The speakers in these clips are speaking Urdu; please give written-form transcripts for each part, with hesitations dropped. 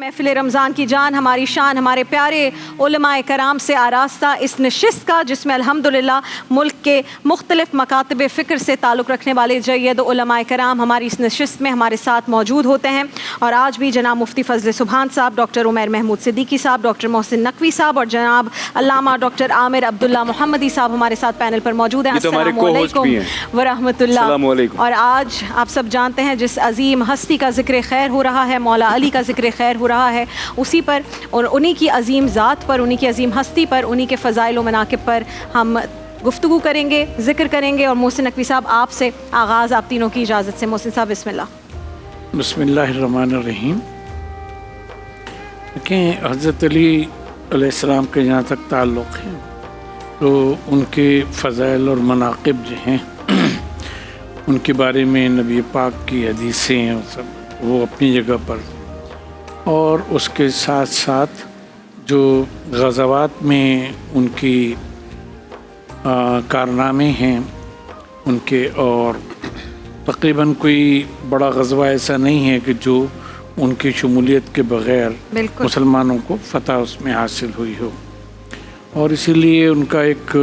محفل رمضان کی جان ہماری شان ہمارے پیارے علماء کرام سے آراستہ اس نشست کا، جس میں الحمدللہ ملک کے مختلف مکاتب فکر سے تعلق رکھنے والے جید علماء کرام ہماری اس نشست میں ہمارے ساتھ موجود ہوتے ہیں. اور آج بھی جناب مفتی فضل سبحان صاحب، ڈاکٹر عمیر محمود صدیقی صاحب، ڈاکٹر محسن نقوی صاحب اور جناب علامہ ڈاکٹر عامر عبداللہ محمدی صاحب ہمارے ساتھ پینل پر موجود ہیں. السلام علیکم ورحمۃ اللہ. اور آج آپ سب جانتے ہیں جس عظیم ہستی کا ذکر خیر ہو رہا ہے، مولا علی کا ذکر خیر ہو رہا ہے، اسی پر اور انہی کی عظیم ذات پر، انہی کی عظیم ہستی پر، انہی کے فضائل و مناقب پر ہم گفتگو کریں گے، ذکر کریں گے. اور محسن نقوی صاحب آپ سے آغاز، آپ تینوں کی اجازت سے. محسن صاحب بسم اللہ. بسم اللہ الرحمن الرحیم. دیکھیں، حضرت علی علیہ السلام کے جہاں تک تعلق ہے تو ان کے فضائل اور مناقب جو ہیں ان کے بارے میں نبی پاک کی حدیثیں ہیں سب وہ اپنی جگہ پر، اور اس کے ساتھ ساتھ جو غزوات میں ان کی کارنامے ہیں ان کے، اور تقریباً کوئی بڑا غزوہ ایسا نہیں ہے کہ جو ان کی شمولیت کے بغیر مسلمانوں کو فتح اس میں حاصل ہوئی ہو. اور اسی لیے ان کا ایک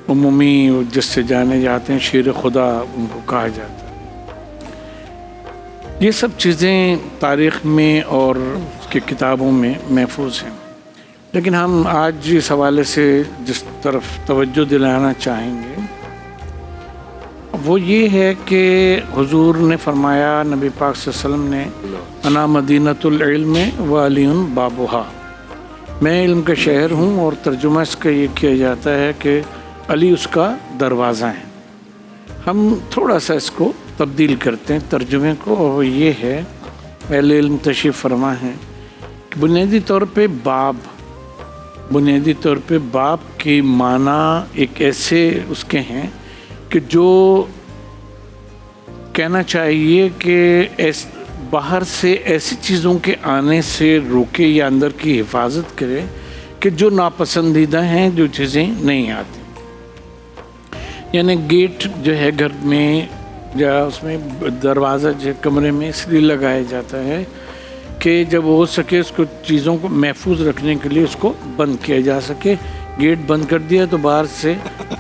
عمومی جس سے جانے جاتے ہیں شیر خدا ان کو کہا جاتا ہے. یہ سب چیزیں تاریخ میں اور اس کی کتابوں میں محفوظ ہیں. لیکن ہم آج اس حوالے سے جس طرف توجہ دلانا چاہیں گے وہ یہ ہے کہ حضور نے فرمایا، نبی پاک صلی اللہ علیہ وسلم نے، انا مدینۃ العلم وعلی بابھا، میں علم کا شہر ہوں. اور ترجمہ اس کا یہ کیا جاتا ہے کہ علی اس کا دروازہ ہے. ہم تھوڑا سا اس کو تبدیل کرتے ہیں ترجمے کو، اور یہ ہے اہل علم تشریف فرما ہے کہ بنیادی طور پہ باب کی معنی ایک ایسے اس کے ہیں کہ جو کہنا چاہیے کہ باہر سے ایسی چیزوں کے آنے سے روکے یا اندر کی حفاظت کرے کہ جو ناپسندیدہ ہیں، جو چیزیں نہیں آتی. یعنی گیٹ جو ہے گھر میں یا اس میں دروازہ جو کمرے میں اس لیے لگایا جاتا ہے کہ جب ہو سکے اس کو چیزوں کو محفوظ رکھنے کے لیے اس کو بند کیا جا سکے. گیٹ بند کر دیا تو باہر سے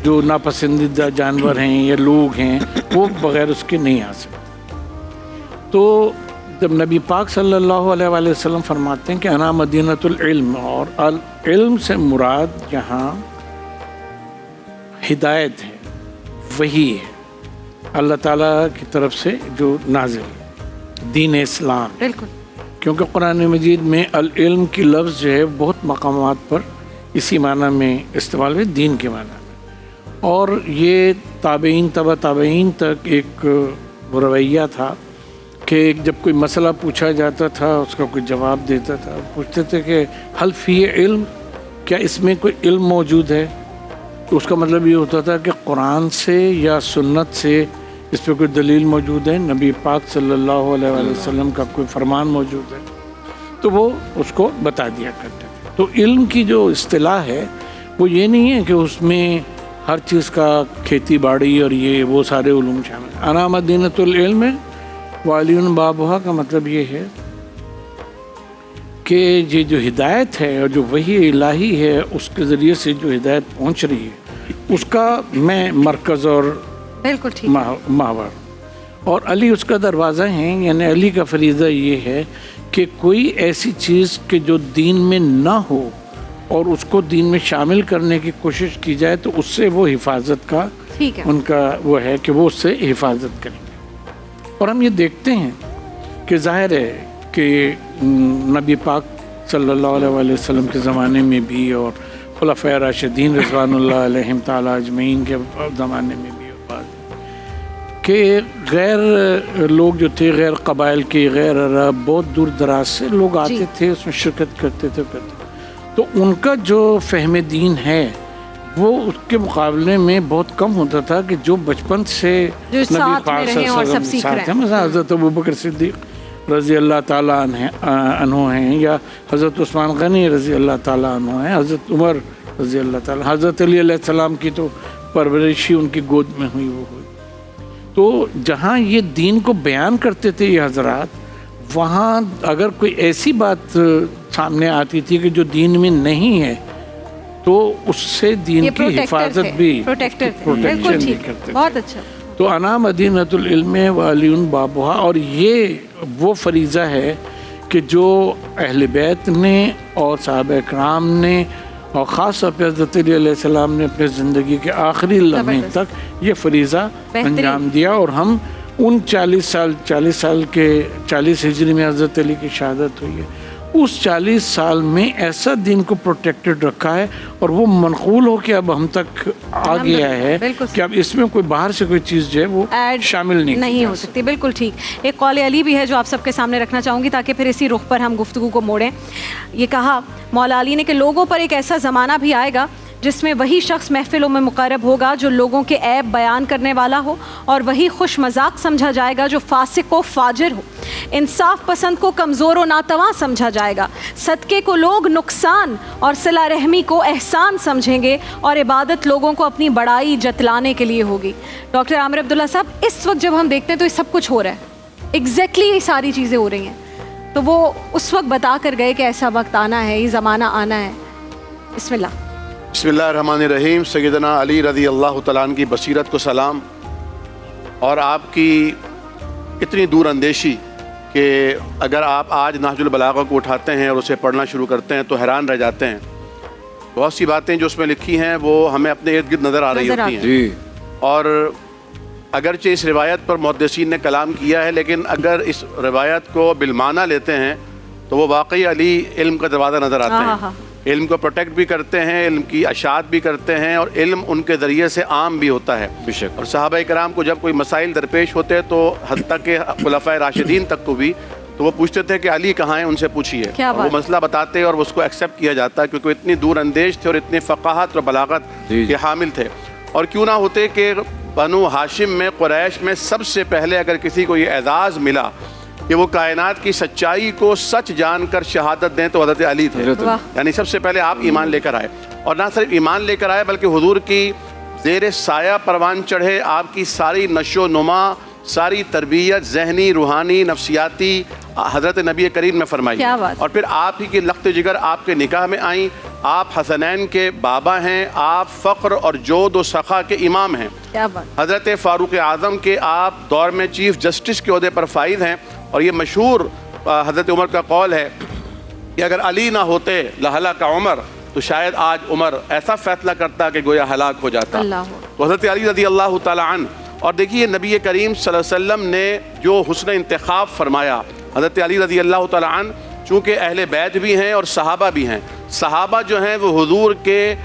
جو ناپسندیدہ جانور ہیں یا لوگ ہیں وہ بغیر اس کے نہیں آ سکتے. تو جب نبی پاک صلی اللہ علیہ وآلہ وسلم فرماتے ہیں کہ انا مدینۃ العلم، اور علم سے مراد یہاں ہدایت ہے، وحی ہے، اللہ تعالیٰ کی طرف سے جو نازل ہے، دین اسلام. بالکل. کیونکہ قرآن مجید میں العلم کی لفظ جو ہے بہت مقامات پر اسی معنی میں استعمال ہے، دین کے معنی میں. اور یہ تابعین تبع تابعین تک ایک رویہ تھا کہ جب کوئی مسئلہ پوچھا جاتا تھا اس کا کوئی جواب دیتا تھا، پوچھتے تھے کہ حل فی علم، کیا اس میں کوئی علم موجود ہے؟ تو اس کا مطلب یہ ہوتا تھا کہ قرآن سے یا سنت سے اس پہ کوئی دلیل موجود ہے، نبی پاک صلی اللہ علیہ وآلہ وسلم کا کوئی فرمان موجود ہے، تو وہ اس کو بتا دیا کرتے تھے. تو علم کی جو اصطلاح ہے وہ یہ نہیں ہے کہ اس میں ہر چیز کا کھیتی باڑی اور یہ وہ سارے علوم شامل ہیں. انا مدینۃ العلم وعلی بابھا کا مطلب یہ ہے کہ یہ جو ہدایت ہے اور جو وحی الہی ہے اس کے ذریعے سے جو ہدایت پہنچ رہی ہے اس کا میں مرکز اور محور، اور علی اس کا دروازہ ہیں. یعنی علی کا فریضہ یہ ہے کہ کوئی ایسی چیز کہ جو دین میں نہ ہو اور اس کو دین میں شامل کرنے کی کوشش کی جائے تو اس سے وہ حفاظت کا ان کا وہ ہے کہ وہ اس سے حفاظت کریں گے. اور ہم یہ دیکھتے ہیں کہ ظاہر ہے کہ نبی پاک صلی اللہ علیہ وآلہ وسلم کے زمانے میں بھی اور خلفائے راشدین رضوان اللہ علیہم تعالی اجمعین کے زمانے میں بھی کہ غیر لوگ جو تھے، غیر قبائل کے، غیر عرب، بہت دور دراز سے لوگ آتے تھے، اس میں شرکت کرتے تھے. تو ان کا جو فہم دین ہے وہ اس کے مقابلے میں بہت کم ہوتا تھا کہ جو بچپن سے نبی پاک صلی اللہ علیہ وسلم ساتھ ہیں، مثلا حضرت ابوبکر صدیق رضی اللہ تعالیٰ عنہ ہیں، یا حضرت عثمان غنی رضی اللہ تعالیٰ عنہ ہیں، حضرت عمر رضی اللہ تعالیٰ، حضرت علی علیہ السلام کی تو پرورشی ان کی گود میں ہوئی وہ ہوئی. تو جہاں یہ دین کو بیان کرتے تھے یہ حضرات، وہاں اگر کوئی ایسی بات سامنے آتی تھی کہ جو دین میں نہیں ہے تو اس سے دین کی حفاظت بھی بالکل ٹھیک، بہت اچھا. تو انا مدینۃ العلم وعلی بابها، اور یہ وہ فریضہ ہے کہ جو اہل بیت نے اور صحابہ کرام نے اور خاص طور پہ حضرت علی علیہ السلام نے اپنے زندگی کے آخری لمحے تک یہ فریضہ انجام دیا. اور ہم ان 40 سال کے 40 ہجری میں حضرت علی کی شہادت ہوئی ہے، اس 40 سال میں ایسا دین کو پروٹیکٹڈ رکھا ہے اور وہ منقول ہو کے اب ہم تک آ گیا ہے کہ اب اس میں کوئی باہر سے کوئی چیز جو ہے وہ شامل نہیں ہو سکتی. بالکل ٹھیک. ایک قول علی بھی ہے جو آپ سب کے سامنے رکھنا چاہوں گی تاکہ پھر اسی رخ پر ہم گفتگو کو موڑیں. یہ کہا مولا علی نے کہ لوگوں پر ایک ایسا زمانہ بھی آئے گا جس میں وہی شخص محفلوں میں مقرب ہوگا جو لوگوں کے عیب بیان کرنے والا ہو، اور وہی خوش مذاق سمجھا جائے گا جو فاسق و فاجر ہو. انصاف پسند کو کمزور و ناتواں سمجھا جائے گا، صدقے کو لوگ نقصان اور صلہ رحمی کو احسان سمجھیں گے، اور عبادت لوگوں کو اپنی بڑائی جتلانے کے لیے ہوگی. ڈاکٹر عامر عبداللہ صاحب، اس وقت جب ہم دیکھتے ہیں تو یہ سب کچھ ہو رہا ہے، ایگزیکٹلی یہ ساری چیزیں ہو رہی ہیں، تو وہ اس وقت بتا کر گئے کہ ایسا وقت آنا ہے، یہ زمانہ آنا ہے. بسم اللہ. بسم اللہ الرحمن الرحیم. سیدنا علی رضی اللہ تعالیٰ عنہ کی بصیرت کو سلام، اور آپ کی اتنی دور اندیشی کہ اگر آپ آج نہج البلاغہ کو اٹھاتے ہیں اور اسے پڑھنا شروع کرتے ہیں تو حیران رہ جاتے ہیں. بہت سی باتیں جو اس میں لکھی ہیں وہ ہمیں اپنے ارد گرد نظر آ رہی ہوتی ہیں. اور اگرچہ اس روایت پر محدثین نے کلام کیا ہے، لیکن اگر اس روایت کو بالمعنی لیتے ہیں تو وہ واقعی علی علم کا دروازہ نظر آتے ہیں. علم کو پروٹیکٹ بھی کرتے ہیں، علم کی اشاعت بھی کرتے ہیں، اور علم ان کے ذریعے سے عام بھی ہوتا ہے. اور صحابہ کرام کو جب کوئی مسائل درپیش ہوتے تو حتیٰ کہ خلفائے راشدین تک کو بھی تو وہ پوچھتے تھے کہ علی کہاں ہیں، ان سے پوچھیے. وہ مسئلہ بتاتے اور اس کو ایکسیپٹ کیا جاتا کیونکہ وہ اتنی دور اندیش تھے اور اتنی فقاہت اور بلاغت کے حامل تھے. اور کیوں نہ ہوتے کہ بنو ہاشم میں، قریش میں سب سے پہلے اگر کسی کو یہ اعزاز ملا کہ وہ کائنات کی سچائی کو سچ جان کر شہادت دیں تو حضرت علی تھے. یعنی سب سے پہلے آپ ایمان لے کر آئے، اور نہ صرف ایمان لے کر آئے بلکہ حضور کی زیر سایہ پروان چڑھے. آپ کی ساری نشو و نما، ساری تربیت ذہنی، روحانی، نفسیاتی حضرت نبی کریم نے فرمائی. اور پھر آپ ہی کی لخت جگر آپ کے نکاح میں آئیں. آپ حسنین کے بابا ہیں، آپ فقر اور جود و سخا کے امام ہیں. حضرت فاروق اعظم کے آپ دور میں چیف جسٹس کے عہدے پر فائز ہیں. اور یہ مشہور حضرت عمر کا قول ہے کہ اگر علی نہ ہوتے لہلاک عمر، تو شاید آج عمر ایسا فیصلہ کرتا کہ گویا ہلاک ہو جاتا. تو حضرت علی رضی اللہ تعالیٰ عنہ، اور دیکھیے نبی کریم صلی اللہ علیہ وسلم نے جو حسن انتخاب فرمایا. حضرت علی رضی اللہ تعالیٰ عنہ چونکہ اہل بیت بھی ہیں اور صحابہ بھی ہیں. صحابہ جو ہیں وہ حضور کے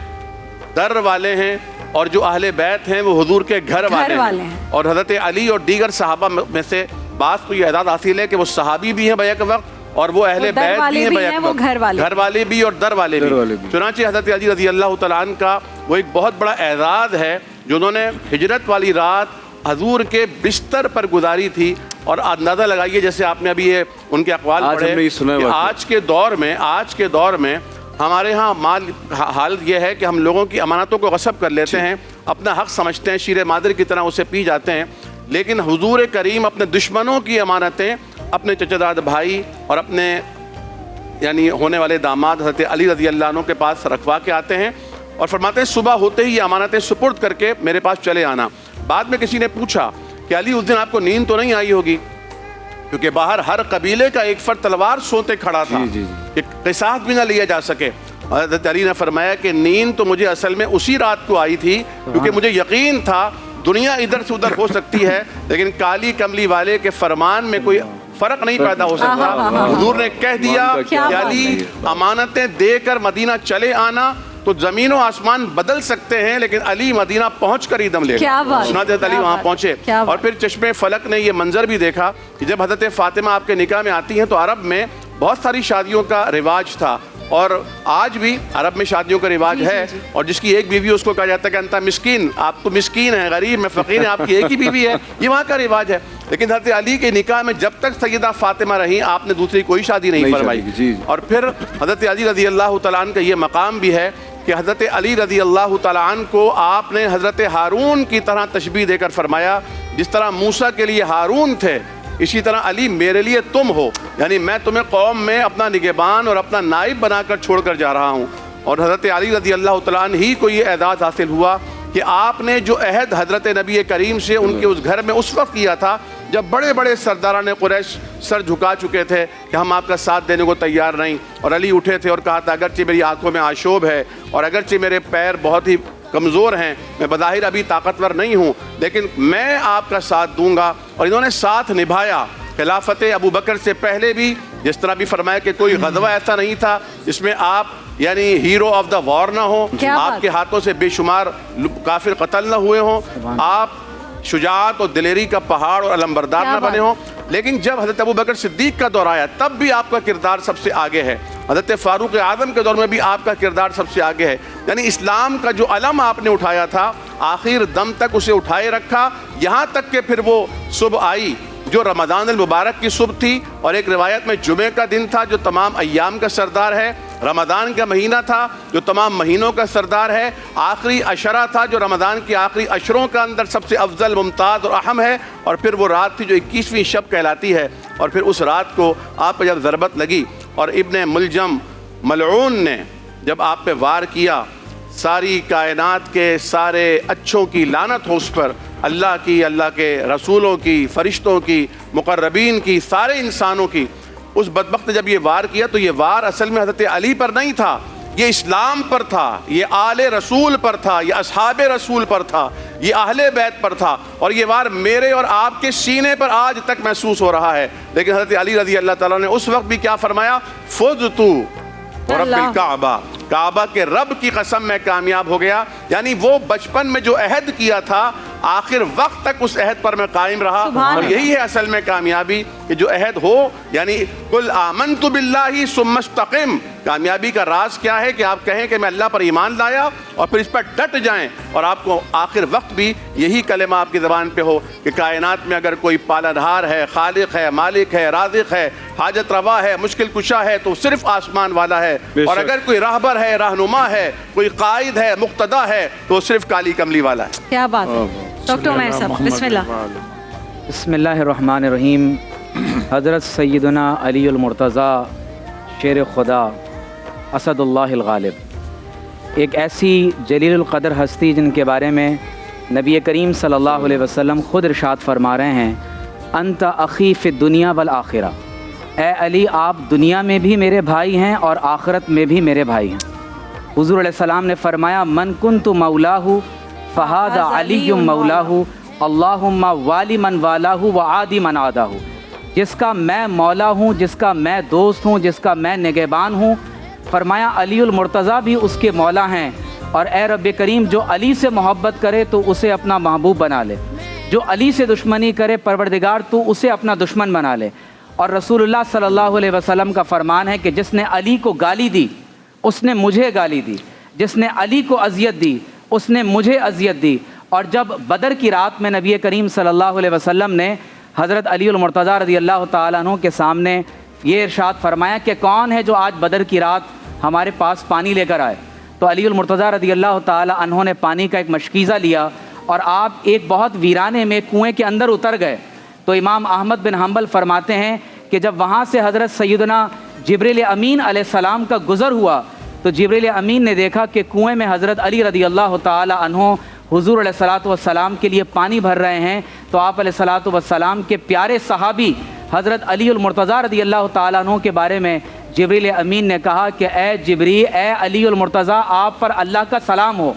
در والے ہیں، اور جو اہل بیت ہیں وہ حضور کے گھر والے ہیں. اور حضرت علی اور دیگر صحابہ میں سے بعض کو یہ اعزاز حاصل ہے کہ وہ صحابی بھی ہیں بیک وقت، اور وہ اہل بیت بھی ہیں بیک وقت، گھر والے بھی اور در والے بھی. چنانچہ حضرت علی رضی اللہ تعالیٰ عنہ کا وہ ایک بہت بڑا اعزاز ہے جو انہوں نے ہجرت والی رات حضور کے بستر پر گزاری تھی. اور اندازہ لگائیے، جیسے آپ نے ابھی یہ ان کے اقوال پڑھے کہ آج کے دور میں ہمارے ہاں حالت یہ ہے کہ ہم لوگوں کی امانتوں کو غصب کر لیتے ہیں، اپنا حق سمجھتے ہیں، شیر مادر کی طرح اسے پی جاتے ہیں. لیکن حضور کریم اپنے دشمنوں کی امانتیں اپنے چچا داد بھائی اور اپنے یعنی ہونے والے داماد حضرت علی رضی اللہ عنہ کے پاس رکھوا کے آتے ہیں، اور فرماتے ہیں صبح ہوتے ہی یہ امانتیں سپرد کر کے میرے پاس چلے آنا. بعد میں کسی نے پوچھا کہ علی اس دن آپ کو نیند تو نہیں آئی ہوگی، کیونکہ باہر ہر قبیلے کا ایک فرد تلوار سونتے کھڑا تھا کہ قصاص بھی نہ لیا جا سکے. حضرت علی نے فرمایا کہ نیند تو مجھے اصل میں اسی رات کو آئی تھی، کیونکہ مجھے یقین تھا دنیا ادھر سے ادھر ہو سکتی ہے لیکن کالی کملی والے کے فرمان میں کوئی فرق نہیں پیدا ہو سکتا. حضور نے کہہ دیا کہ علی امانتیں دے کر مدینہ چلے آنا تو زمین و آسمان بدل سکتے ہیں، لیکن علی مدینہ پہنچ کر ہی دم لے گا. سنت علی وہاں پہنچے، اور پھر چشمے فلک نے یہ منظر بھی دیکھا کہ جب حضرت فاطمہ آپ کے نکاح میں آتی ہیں تو عرب میں بہت ساری شادیوں کا رواج تھا، اور آج بھی عرب میں شادیوں کا رواج ہے. اور جس کی ایک بیوی اس کو کہا جاتا ہے کہ انتا مسکین، آپ تو مسکین ہیں، غریب، میں فقیر ہیں، آپ کی ایک ہی بیوی ہے. یہ وہاں کا رواج ہے. لیکن حضرت علی کے نکاح میں جب تک سیدہ فاطمہ رہیں آپ نے دوسری کوئی شادی نہیں فرمائی. اور پھر حضرت علی رضی اللہ تعالیٰ عنہ کا یہ مقام بھی ہے کہ حضرت علی رضی اللہ تعالیٰ عنہ کو آپ نے حضرت ہارون کی طرح تشبیہ دے کر فرمایا. جس طرح موسیٰ کے لیے ہارون تھے اسی طرح علی میرے لیے تم ہو، یعنی میں تمہیں قوم میں اپنا نگہبان اور اپنا نائب بنا کر چھوڑ کر جا رہا ہوں۔ اور حضرت علی رضی اللہ تعالیٰ عنہ ہی کو یہ اعزاز حاصل ہوا کہ آپ نے جو عہد حضرت نبی کریم سے ان کے اس گھر میں اس وقت کیا تھا جب بڑے بڑے سرداران قریش سر جھکا چکے تھے کہ ہم آپ کا ساتھ دینے کو تیار نہیں، اور علی اٹھے تھے اور کہا تھا اگرچہ میری آنکھوں میں آشوب ہے اور اگرچہ میرے پیر بہت ہی کمزور ہیں، میں بظاہر ابھی طاقتور نہیں ہوں، لیکن میں آپ کا ساتھ دوں گا۔ اور انہوں نے ساتھ نبھایا۔ خلافت ابو بکر سے پہلے بھی جس طرح بھی فرمایا کہ کوئی غزوہ ایسا نہیں تھا جس میں آپ یعنی ہیرو آف دا وار نہ ہو، آپ کے ہاتھوں سے بے شمار کافر قتل نہ ہوئے ہوں، آپ شجاعت اور دلیری کا پہاڑ اور علمبردار نہ بنے ہوں، لیکن جب حضرت ابو بکر صدیق کا دور آیا تب بھی آپ کا کردار سب سے آگے ہے۔ حضرت فاروق اعظم کے دور میں بھی آپ کا کردار سب سے آگے ہے۔ یعنی اسلام کا جو علم آپ نے اٹھایا تھا آخر دم تک اسے اٹھائے رکھا، یہاں تک کہ پھر وہ صبح آئی جو رمضان المبارک کی صبح تھی، اور ایک روایت میں جمعہ کا دن تھا جو تمام ایام کا سردار ہے، رمضان کا مہینہ تھا جو تمام مہینوں کا سردار ہے، آخری عشرہ تھا جو رمضان کی آخری عشروں کا اندر سب سے افضل، ممتاز اور اہم ہے، اور پھر وہ رات تھی جو 21ویں شب کہلاتی ہے۔ اور پھر اس رات کو آپ پہ جب ضربت لگی اور ابن ملجم ملعون نے جب آپ پہ وار کیا، ساری کائنات کے سارے اچھوں کی لعنت ہو اس پر، اللہ کی، اللہ کے رسولوں کی، فرشتوں کی، مقربین کی، سارے انسانوں کی۔ اس بدبخت نے جب یہ وار کیا تو یہ وار اصل میں حضرت علی پر نہیں تھا، یہ اسلام پر تھا، یہ آل رسول پر تھا، یہ اصحاب رسول پر تھا، یہ اہل بیت پر تھا، اور یہ وار میرے اور آپ کے سینے پر آج تک محسوس ہو رہا ہے۔ لیکن حضرت علی رضی اللہ تعالیٰ نے اس وقت بھی کیا فرمایا؟ فزتو ورب الکعبہ، کعبہ کے رب کی قسم میں کامیاب ہو گیا۔ یعنی وہ بچپن میں جو عہد کیا تھا آخر وقت تک اس عہد پر میں قائم رہا، اور یہی ہے اصل میں کامیابی کہ جو عہد ہو، یعنی قل آمنت باللہ ثم استقم۔ کامیابی کا راز کیا ہے کہ آپ کہیں کہ میں اللہ پر ایمان لایا اور پھر اس پر ڈٹ جائیں، اور آپ کو آخر وقت بھی یہی کلمہ آپ کی زبان پہ ہو کہ کائنات میں اگر کوئی پالنہار ہے، خالق ہے، مالک ہے، رازق ہے، حاجت روا ہے، مشکل کشا ہے تو صرف آسمان والا ہے، اور اگر کوئی راہبر ہے، رہنما ہے، کوئی قائد ہے، مقتدا ہے تو صرف کالی کملی والا ہے۔ کیا بات ہے ڈاکٹر عمیر صاحب، بسم اللہ۔ بسم اللہ الرحمن الرحیم۔ حضرت سیدنا علی المرتضیٰ شیر خدا اسد اللہ الغالب، ایک ایسی جلیل القدر ہستی جن کے بارے میں نبی کریم صلی اللہ علیہ وسلم خود ارشاد فرما رہے ہیں، انت اخی فی الدنیا والآخرہ، اے علی آپ دنیا میں بھی میرے بھائی ہیں اور آخرت میں بھی میرے بھائی ہیں۔ حضور علیہ السلام نے فرمایا من کنت مولاہ فہذا علی مولاہ اللہم والی من والاہ وعادی من عاداہ، جس کا میں مولا ہوں، جس کا میں دوست ہوں، جس کا میں نگہبان ہوں، فرمایا علی المرتضیٰ بھی اس کے مولا ہیں، اور اے رب کریم جو علی سے محبت کرے تو اسے اپنا محبوب بنا لے، جو علی سے دشمنی کرے پروردگار تو اسے اپنا دشمن بنا لے۔ اور رسول اللہ صلی اللہ علیہ وسلم کا فرمان ہے کہ جس نے علی کو گالی دی اس نے مجھے گالی دی، جس نے علی کو اذیت دی اس نے مجھے اذیت دی۔ اور جب بدر کی رات میں نبی کریم صلی اللہ علیہ وسلم نے حضرت علی المرتضیٰ رضی اللہ تعالیٰ عنہ کے سامنے یہ ارشاد فرمایا کہ کون ہے جو آج بدر کی رات ہمارے پاس پانی لے کر آئے، تو علی المرتضیٰ رضی اللہ تعالیٰ عنہ نے پانی کا ایک مشکیزہ لیا اور آپ ایک بہت ویرانے میں کنویں کے اندر اتر گئے۔ تو امام احمد بن حنبل فرماتے ہیں کہ جب وہاں سے حضرت سیدنا جبریل امین علیہ السلام کا گزر ہوا تو جبریل امین نے دیکھا کہ کنویں میں حضرت علی رضی اللہ تعالی عنہ حضور علیہ الصلوۃ والسلام کے لیے پانی بھر رہے ہیں، تو آپ علیہ الصلوۃ والسلام کے پیارے صحابی حضرت علی المرتضیٰ رضی اللہ تعالیٰ عنہ کے بارے میں جبریل امین نے کہا کہ اے جبریل، اے علی المرتضیٰ، آپ پر اللہ کا سلام ہو۔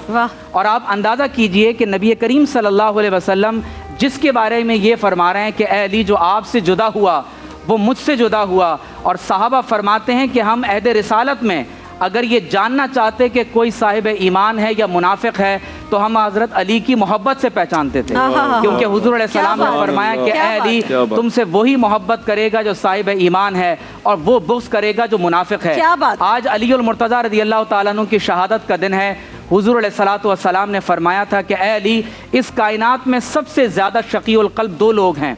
اور آپ اندازہ کیجئے کہ نبی کریم صلی اللہ علیہ وسلم جس کے بارے میں یہ فرما رہے ہیں کہ اے علی جو آپ سے جدا ہوا وہ مجھ سے جدا ہوا، اور صحابہ فرماتے ہیں کہ ہم عہد رسالت میں اگر یہ جاننا چاہتے کہ کوئی صاحب ایمان ہے یا منافق ہے تو ہم حضرت علی کی محبت سے پہچانتے تھے، کیونکہ حضور علیہ السلام نے فرمایا کہ اے علی تم سے وہی محبت کرے گا جو صاحب ایمان ہے اور وہ بغض کرے گا جو منافق ہے۔ آج علی المرتضیٰ رضی اللہ تعالیٰ عنہ کی شہادت کا دن ہے۔ حضور علیہ الصلوۃ والسلام نے فرمایا تھا کہ اے علی اس کائنات میں سب سے زیادہ شقی القلب دو لوگ ہیں،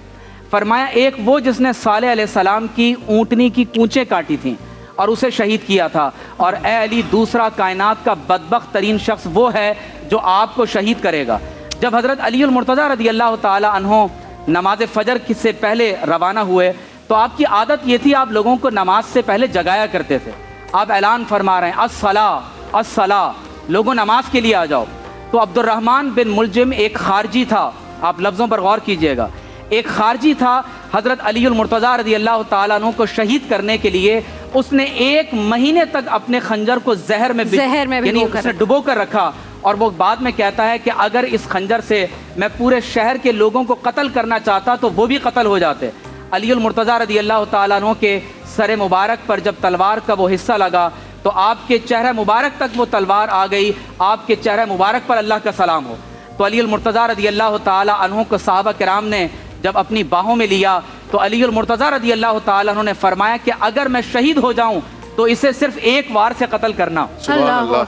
فرمایا ایک وہ جس نے صالح علیہ السلام کی اونٹنی کی کونچیں کاٹی تھیں اور اسے شہید کیا تھا، اور اے علی دوسرا کائنات کا بدبخت ترین شخص وہ ہے جو آپ کو شہید کرے گا۔ جب حضرت علی المرتضیٰ رضی اللہ تعالی عنہ نماز فجر سے پہلے روانہ ہوئے تو آپ کی عادت یہ تھی آپ لوگوں کو نماز سے پہلے جگایا کرتے تھے. آپ اعلان فرما رہے ہیں الصلاۃ الصلاۃ, لوگوں نماز کے لیے آ جاؤ. تو عبد الرحمن بن ملجم ایک خارجی تھا, آپ لفظوں پر غور کیجئے گا, ایک خارجی تھا. حضرت علی المرتضیٰ رضی اللہ تعالیٰ عنہ کو شہید کرنے کے لیے اس نے 1 مہینے تک اپنے خنجر کو زہر میں یعنی اس نے ڈبو کر رکھا, اور وہ بعد میں کہتا ہے کہ اگر اس خنجر سے میں پورے شہر کے لوگوں کو قتل کرنا چاہتا تو وہ بھی قتل ہو جاتے. علی المرتضیٰ رضی اللہ تعالیٰ عنہ کے سر مبارک پر جب تلوار کا وہ حصہ لگا تو آپ کے چہرہ مبارک تک وہ تلوار آ گئی. آپ کے چہرہ مبارک پر اللہ کا سلام ہو. تو علی المرتضیٰ رضی اللہ تعالیٰ عنہ کو صحابہ کرام نے جب اپنی باہوں میں لیا تو علی المرتضیٰ رضی اللہ تعالیٰ عنہ نے فرمایا کہ اگر میں شہید ہو جاؤں تو اسے صرف 1 وار سے قتل کرنا,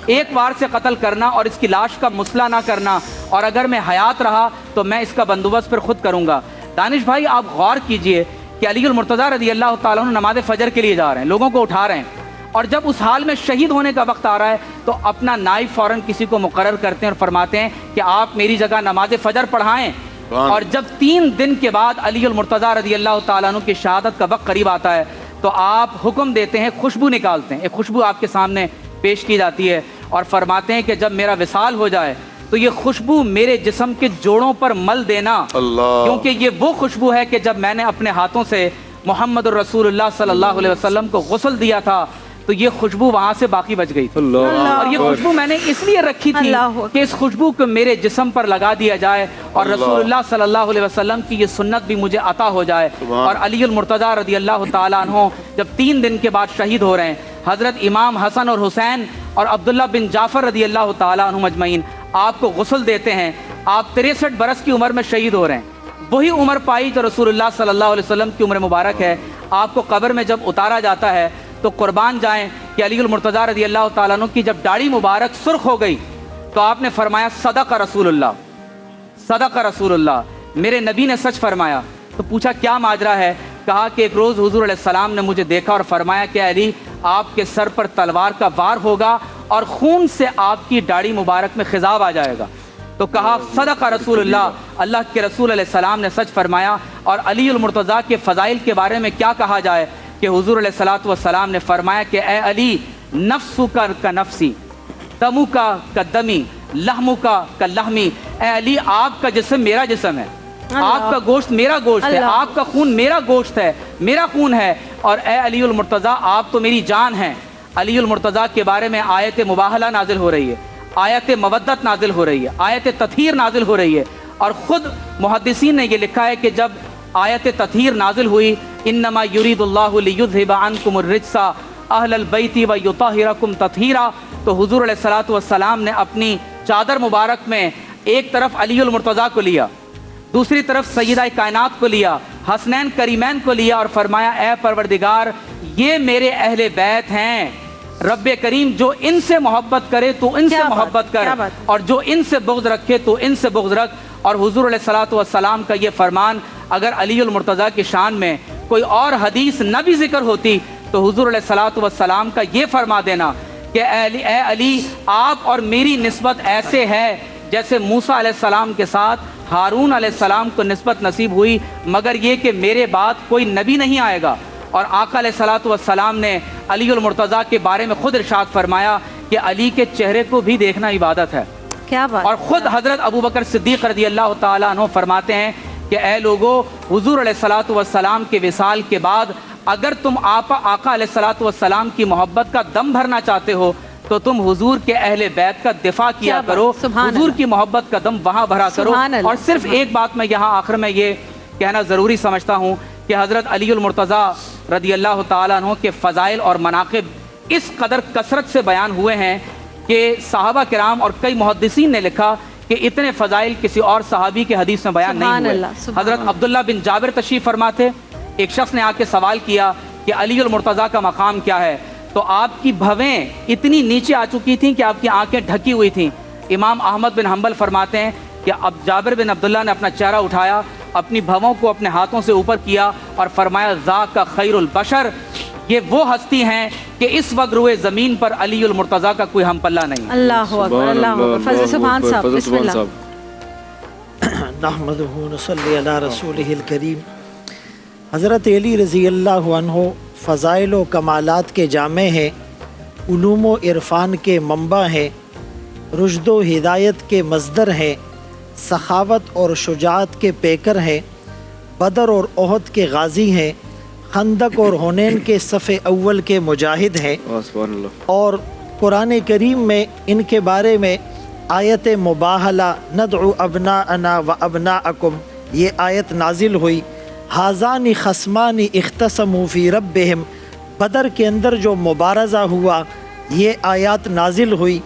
1 وار سے قتل کرنا, اور اس کی لاش کا مسئلہ نہ کرنا, اور اگر میں حیات رہا تو میں اس کا بندوبست پھر خود کروں گا. دانش بھائی آپ غور کیجئے کہ علی المرتضیٰ رضی اللہ تعالیٰ عنہ نماز فجر کے لیے جا رہے ہیں, لوگوں کو اٹھا رہے ہیں, اور جب اس حال میں شہید ہونے کا وقت آ رہا ہے تو اپنا نائب فوراً کسی کو مقرر کرتے ہیں اور فرماتے ہیں کہ آپ میری جگہ نماز فجر پڑھائیں. اور جب 3 دن کے بعد علی المرتضیٰ رضی اللہ تعالیٰ عنہ کی شہادت کا وقت قریب آتا ہے تو آپ حکم دیتے ہیں, خوشبو نکالتے ہیں, ایک خوشبو آپ کے سامنے پیش کی جاتی ہے, اور فرماتے ہیں کہ جب میرا وصال ہو جائے تو یہ خوشبو میرے جسم کے جوڑوں پر مل دینا, کیونکہ یہ وہ خوشبو ہے کہ جب میں نے اپنے ہاتھوں سے محمد الرسول اللہ صلی اللہ علیہ وسلم کو غسل دیا تھا تو یہ خوشبو وہاں سے باقی بچ گئی تھی. اور یہ خوشبو میں نے اس لیے رکھی تھی کہ اس خوشبو کو میرے جسم پر لگا دیا جائے اور رسول اللہ صلی اللہ علیہ وسلم کی یہ سنت بھی مجھے عطا ہو جائے. اور علی المرتضیٰ رضی اللہ تعالیٰ عنہ جب 3 دن کے بعد شہید ہو رہے ہیں, حضرت امام حسن اور حسین اور عبداللہ بن جعفر رضی اللہ تعالیٰ عنہ مجمعین آپ کو غسل دیتے ہیں. آپ 63 برس کی عمر میں شہید ہو رہے ہیں, وہی عمر پائی جو رسول اللہ صلی اللہ علیہ وسلم کی عمر مبارک ہے. آپ کو قبر میں جب اتارا جاتا ہے تو قربان جائیں کہ علی المرتضیٰ رضی اللہ تعالیٰ عنہ کی جب داڑھی مبارک سرخ ہو گئی تو آپ نے فرمایا صدق رسول اللہ, صدق رسول اللہ, میرے نبی نے سچ فرمایا. تو پوچھا کیا ماجرا ہے؟ کہا کہ ایک روز حضور علیہ السلام نے مجھے دیکھا اور فرمایا کہ علی آپ کے سر پر تلوار کا وار ہوگا اور خون سے آپ کی داڑھی مبارک میں خضاب آ جائے گا. تو کہا صدق رسول اللہ, اللہ کے رسول علیہ السلام نے سچ فرمایا. اور علی المرتضیٰ کے فضائل کے بارے میں کیا کہا جائے کہ حضور علیہ السلام نے فرمایا کہ اے علی نفسو کا نفسی, دمو کا دمی, لحمو کا لحمی. اے علی آپ کا جسم میرا جسم ہے, آپ کا گوشت میرا گوشت ہے, آپ کا خون میرا گوشت ہے, میرا خون ہے. اور اے علی المرتضیٰ آپ تو میری جان ہیں. علی المرتضیٰ کے بارے میں آیت مباہلہ نازل ہو رہی ہے, آیت مودت نازل ہو رہی ہے, آیت تطہیر نازل ہو رہی ہے. اور خود محدثین نے یہ لکھا ہے کہ جب آیت تطہیر نازل ہوئی انما یرید اللہ لیذھب عنکم الرجس اہل البیت ویطہرکم تطہیرا, تو حضور علیہ السلام نے اپنی چادر مبارک میں ایک طرف علی المرتضیٰ کو لیا, دوسری طرف سیدہ کائنات کو لیا, حسنین کریمین کو لیا, اور فرمایا اے پروردگار یہ میرے اہل بیت ہیں, رب کریم جو ان سے محبت کرے تو ان سے محبت کر, اور جو ان سے بغض رکھے تو ان سے بغض رکھ. اور حضور علیہ السلام کا یہ فرمان اگر علی المرتضیٰ کی شان میں کوئی اور حدیث نہ بھی ذکر ہوتی تو حضور علیہ السلام کا یہ فرما دینا کہ اے علی آپ اور میری نسبت ایسے ہے جیسے موسیٰ علیہ السلام کے ساتھ ہارون علیہ السلام کو نسبت نصیب ہوئی, مگر یہ کہ میرے بعد کوئی نبی نہیں آئے گا. اور آقا علیہ السلام نے علی المرتضیٰ کے بارے میں خود ارشاد فرمایا کہ علی کے چہرے کو بھی دیکھنا عبادت ہے. کیا بات. اور خود حضرت ابوبکر صدیق رضی اللہ تعالیٰ عنہ فرماتے ہیں کہ اے لوگو حضور علیہ السلام کے وصال کے بعد اگر تم آقا علیہ السلام کی محبت کا دم بھرنا چاہتے ہو تو تم حضور کے اہل بیت کا دفاع کیا کرو, حضور کی محبت کا دم وہاں بھرا کرو. اور صرف ایک بات میں یہاں آخر میں یہ کہنا ضروری سمجھتا ہوں کہ حضرت علی المرتضیٰ رضی اللہ تعالیٰ عنہ کے فضائل اور مناقب اس قدر کثرت سے بیان ہوئے ہیں کہ صحابہ کرام اور کئی محدثین نے لکھا کہ اتنے فضائل کسی اور صحابی کے حدیث میں بیان نہیں ہوئے. حضرت عبداللہ بن جابر تشریف فرماتے, ایک شخص نے آ کے سوال کیا کہ علی المرتضیٰ کا مقام کیا ہے, تو آپ کی بھویں اتنی نیچے آ چکی تھیں کہ آپ کی آنکھیں ڈھکی ہوئی تھیں. امام احمد بن حنبل فرماتے ہیں کہ اب جابر بن عبداللہ نے اپنا چہرہ اٹھایا, اپنی بھووں کو اپنے ہاتھوں سے اوپر کیا اور فرمایا ذاک خیر البشر, یہ وہ ہستی ہیں کہ اس وقت روئے زمین پر علی المرتضیٰ کا کوئی ہم پلہ نہیں. اللہ اکبر, اللہ اکبر. فضل سبحان صاحب, بسم اللہ. نحمدہ ونصلی علی رسولہ الکریم۔ حضرت علی رضی اللہ عنہ فضائل و کمالات کے جامع ہیں، علوم و عرفان کے منبع ہیں، رشد و ہدایت کے مصدر ہیں، سخاوت اور شجاعت کے پیکر ہیں، بدر اور احد کے غازی ہیں، خندق اور حنین کے صف اول کے مجاہد ہیں۔ اور قرآن کریم میں ان کے بارے میں آیت مباہلہ ندعو ابناءنا و ابناءکم یہ آیت نازل ہوئی۔ ھذان خصمان اختصموا فی ربہم، بدر کے اندر جو مبارزہ ہوا یہ آیات نازل ہوئی۔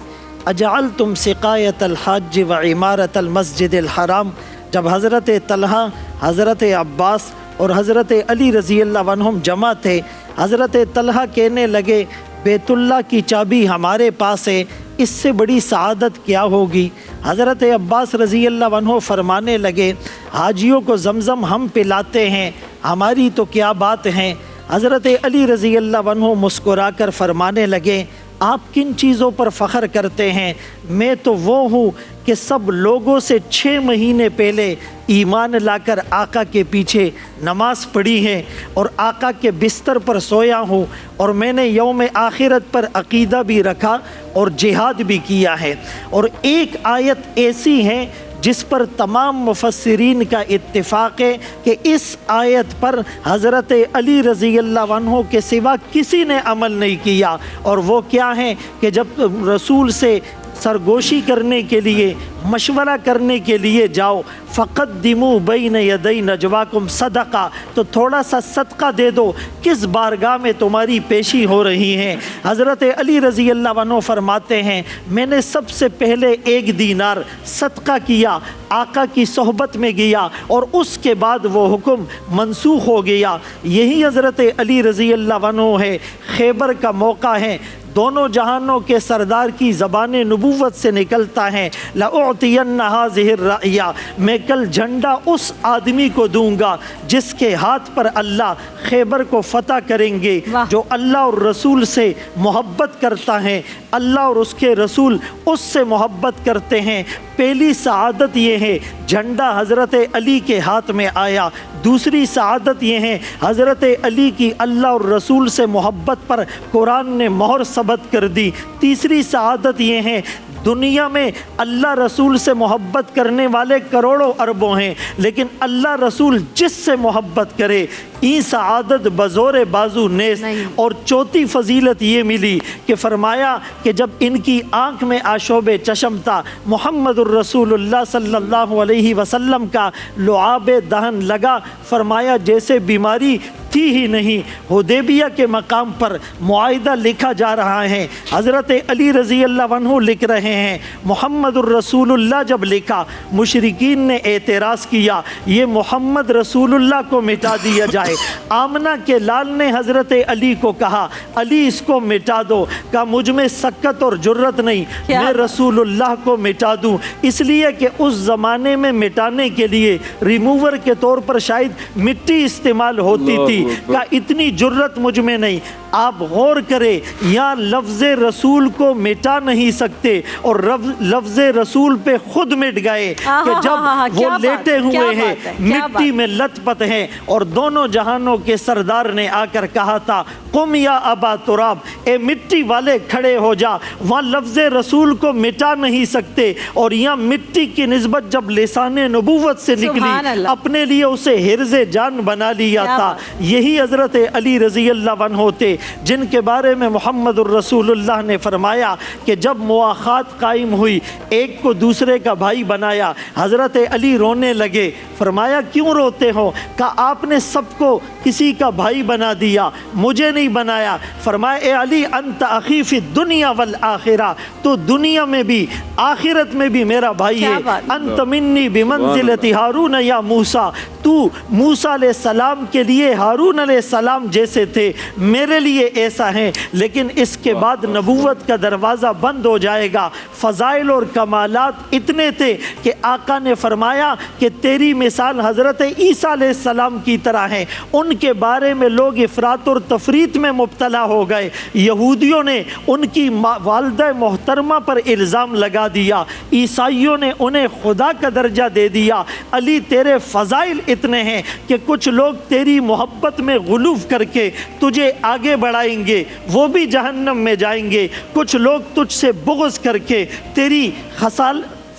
اجعلتم سقایت الحج و عمارت المسجد الحرام، جب حضرت طلحہ، حضرت عباس اور حضرت علی رضی اللہ عنہم جمع تھے، حضرت طلحہ کہنے لگے بیت اللہ کی چابی ہمارے پاس ہے، اس سے بڑی سعادت کیا ہوگی؟ حضرت عباس رضی اللہ عنہ فرمانے لگے حاجیوں کو زمزم ہم پلاتے ہیں، ہماری تو کیا بات ہے؟ حضرت علی رضی اللہ عنہ مسکرا کر فرمانے لگے آپ کن چیزوں پر فخر کرتے ہیں؟ میں تو وہ ہوں کہ سب لوگوں سے 6 مہینے پہلے ایمان لا کر آقا کے پیچھے نماز پڑھی ہے اور آقا کے بستر پر سویا ہوں، اور میں نے یوم آخرت پر عقیدہ بھی رکھا اور جہاد بھی کیا ہے۔ اور ایک آیت ایسی ہے جس پر تمام مفسرین کا اتفاق ہے کہ اس آیت پر حضرت علی رضی اللہ عنہ کے سوا کسی نے عمل نہیں کیا، اور وہ کیا ہے کہ جب رسول سے سرگوشی کرنے کے لیے، مشورہ کرنے کے لیے جاؤ، فقدموا بین یدی نجواکم صدقہ، تو تھوڑا سا صدقہ دے دو، کس بارگاہ میں تمہاری پیشی ہو رہی ہے؟ حضرت علی رضی اللہ عنہ فرماتے ہیں میں نے سب سے پہلے 1 دینار صدقہ کیا، آقا کی صحبت میں گیا، اور اس کے بعد وہ حکم منسوخ ہو گیا۔ یہی حضرت علی رضی اللہ عنہ ہے۔ خیبر کا موقع ہے، دونوں جہانوں کے سردار کی زبان نبوت سے نکلتا ہے لَأُعْطِيَنَّ هَذِهِ الرَّأْيَ، میں کل جھنڈا اس آدمی کو دوں گا جس کے ہاتھ پر اللہ خیبر کو فتح کریں گے، جو اللہ اور رسول سے محبت کرتا ہے، اللہ اور اس کے رسول اس سے محبت کرتے ہیں۔ پہلی سعادت یہ ہے جھنڈا حضرت علی کے ہاتھ میں آیا، دوسری سعادت یہ ہے حضرت علی کی اللہ اور رسول سے محبت پر قرآن نے مہر ثبت کر دی، تیسری سعادت یہ ہے دنیا میں اللہ رسول سے محبت کرنے والے کروڑوں اربوں ہیں، لیکن اللہ رسول جس سے محبت کرے ای سعادت بزور بازو نیست۔ اور چوتھی فضیلت یہ ملی کہ فرمایا کہ جب ان کی آنکھ میں آشوب چشم تھا، محمد الرسول اللہ صلی اللہ علیہ وسلم کا لعاب دہن لگا، فرمایا جیسے بیماری تھی ہی نہیں۔ حدیبیہ کے مقام پر معاہدہ لکھا جا رہا ہے، حضرت علی رضی اللہ عنہ لکھ رہے ہیں محمد الرسول اللہ جب لکھا، مشرکین نے اعتراض کیا یہ محمد رسول اللہ کو مٹا دیا جائے۔ آمنہ کے لال نے حضرت علی کو کہا علی اس کو مٹا دو، کہا مجھ میں سکت اور جرت نہیں، میں رسول اللہ کو مٹا دوں، اس لیے کہ اس زمانے میں مٹانے کے لیے ریموور کے طور پر شاید مٹی استعمال ہوتی تھی، کہا اتنی جرت مجھ میں نہیں۔ آپ غور کریں یہاں لفظ رسول کو مٹا نہیں سکتے اور لفظ رسول پہ خود مٹ گئے کہ جب وہ لیٹے ہوئے ہیں مٹی میں لت پت ہیں، اور دونوں جہانوں کے سردار نے آ کر کہا تھا قم یا ابا تراب، اے مٹی والے کھڑے ہو جا۔ وہاں لفظ رسول کو مٹا نہیں سکتے، اور یہاں مٹی کی نسبت جب لسان نبوت سے نکلی اپنے لیے اسے حرز جان بنا لیا تھا۔ یہی حضرت علی رضی اللہ عنہ تھے جن کے بارے میں محمد الرسول اللہ نے فرمایا کہ جب مواخات قائم ہوئی ایک کو دوسرے کا بھائی بنایا، حضرت علی رونے لگے، فرمایا کیوں روتے ہو؟ کہا آپ نے سب کو کسی کا بھائی بنا دیا، مجھے نہیں بنایا۔ فرمایا اے علی انت اخی فی الدنیا والآخرہ، تو دنیا میں بھی آخرت میں بھی میرا بھائی ہے، انت منی بمنزلت ہارون یا موسیٰ، تو تو موسیٰ علیہ السلام کے لیے ہارون علیہ السلام جیسے تھے، میرے لیے ایسا ہے، لیکن اس کے بعد نبوت کا دروازہ بند ہو جائے گا۔ فضائل اور کمالات اتنے تھے کہ آقا نے فرمایا کہ تیری مثال حضرت عیسیٰ علیہ السلام کی طرح ہے۔ ان کے بارے میں لوگ افراط اور تفریط میں مبتلا ہو گئے۔ یہودیوں نے ان کی والدہ محترمہ پر الزام لگا دیا، عیسائیوں نے انہیں خدا کا درجہ دے دیا۔ علی تیرے فضائل اتنے ہیں کہ کچھ لوگ تیری محبت میں غلو کر کے تجھے آگے بڑھائیں گے، وہ بھی جہنم میں جائیں گے۔ کچھ لوگ تجھ سے بغض کر کے تیری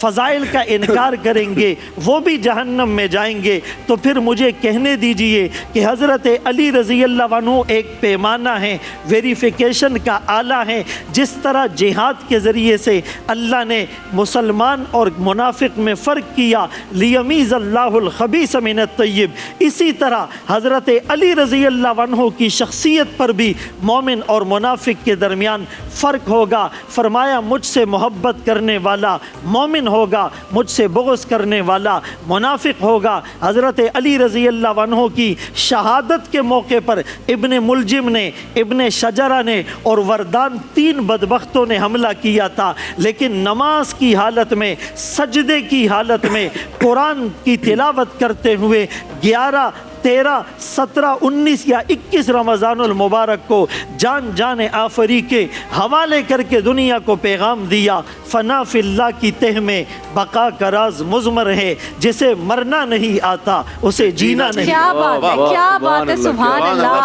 فضائل کا انکار کریں گے، وہ بھی جہنم میں جائیں گے۔ تو پھر مجھے کہنے دیجئے کہ حضرت علی رضی اللہ عنہ ایک پیمانہ ہے، ویریفیکیشن کا آلہ ہے۔ جس طرح جہاد کے ذریعے سے اللہ نے مسلمان اور منافق میں فرق کیا، لیمیز اللہ الخبیث من الطیب، اسی طرح حضرت علی رضی اللہ عنہ کی شخصیت پر بھی مومن اور منافق کے درمیان فرق ہوگا۔ فرمایا مجھ سے محبت کرنے والا مومن ہوگا، مجھ سے بغض کرنے والا منافق ہوگا۔ حضرت علی رضی اللہ عنہ کی شہادت کے موقع پر ابن ملجم نے، ابن شجرہ نے اور وردان 3 بدبختوں نے حملہ کیا تھا، لیکن نماز کی حالت میں، سجدے کی حالت میں، قرآن کی تلاوت کرتے ہوئے 11، 13، 17، 19 یا 21 رمضان المبارک کو جان آفری کے حوالے کر کے دنیا کو پیغام دیا۔ فنا فی اللہ کی تہ میں بقا کا راز مضمر ہے، جسے مرنا نہیں آتا اسے جینا نہیں۔ کیا بات ہے، کیا بات ہے، سبحان اللہ،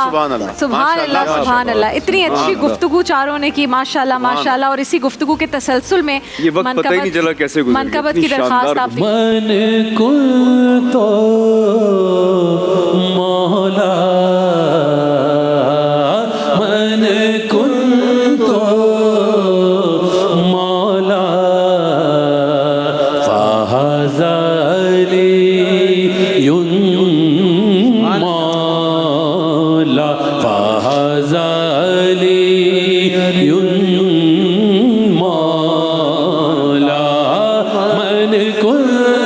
سبحان اللہ، سبحان اللہ۔ اتنی اچھی گفتگو چاروں نے کی، ماشاءاللہ ماشاءاللہ۔ اور اسی گفتگو کے تسلسل میں یہ وقت پتہ ہی نہیں چلا کیسے گزر گیا، منقبت کی درخواست آپ من کنت مولا، من کنت مولا، فہذا علی مولا، فہذا علی مولا، من کنت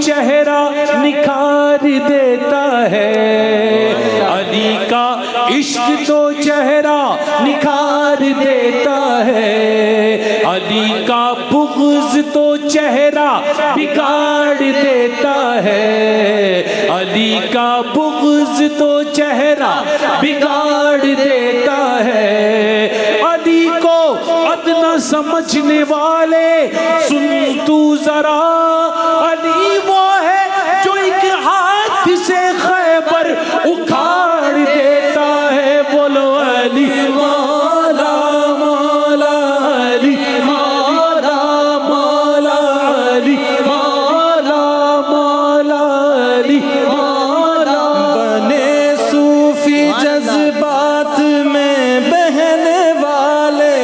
چہرہ نکھار دیتا ہے، علی کا عشق تو چہرہ نکھار دیتا ہے، علی کا بغض تو چہرہ بگاڑ دیتا ہے، علی کا بغض تو چہرہ بگاڑ دیتا ہے۔ علی کو ادنا سمجھنے والے سن تو ذرا، علی وہ ہے جو ایک ہاتھ سے خیبر اکھاڑ دیتا ہے۔ بولو علی مولا مولا، علی مولا مولا، علی مولا مولا، علی مولا۔ بنے صوفی جذبات میں بہنے والے،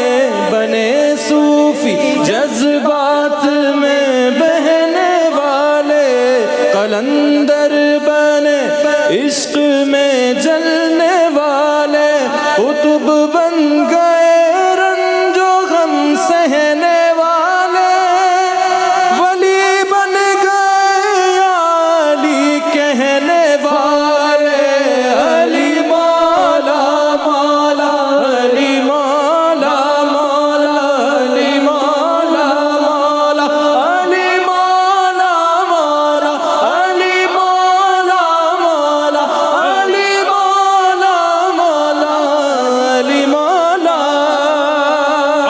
بنے صوفی جذبات میں بہنے والے، قلندر بنے عشق میں جلنے والے، قطب بن گئے رنج و غم سہنے والے، ولی بن گئے علی کہنے والے، علی مولا مولا، علی مولا مولا، علی مولا مولا، علی مولا مولا، علی مولا مولا، علی مولا مولا، علی مولا۔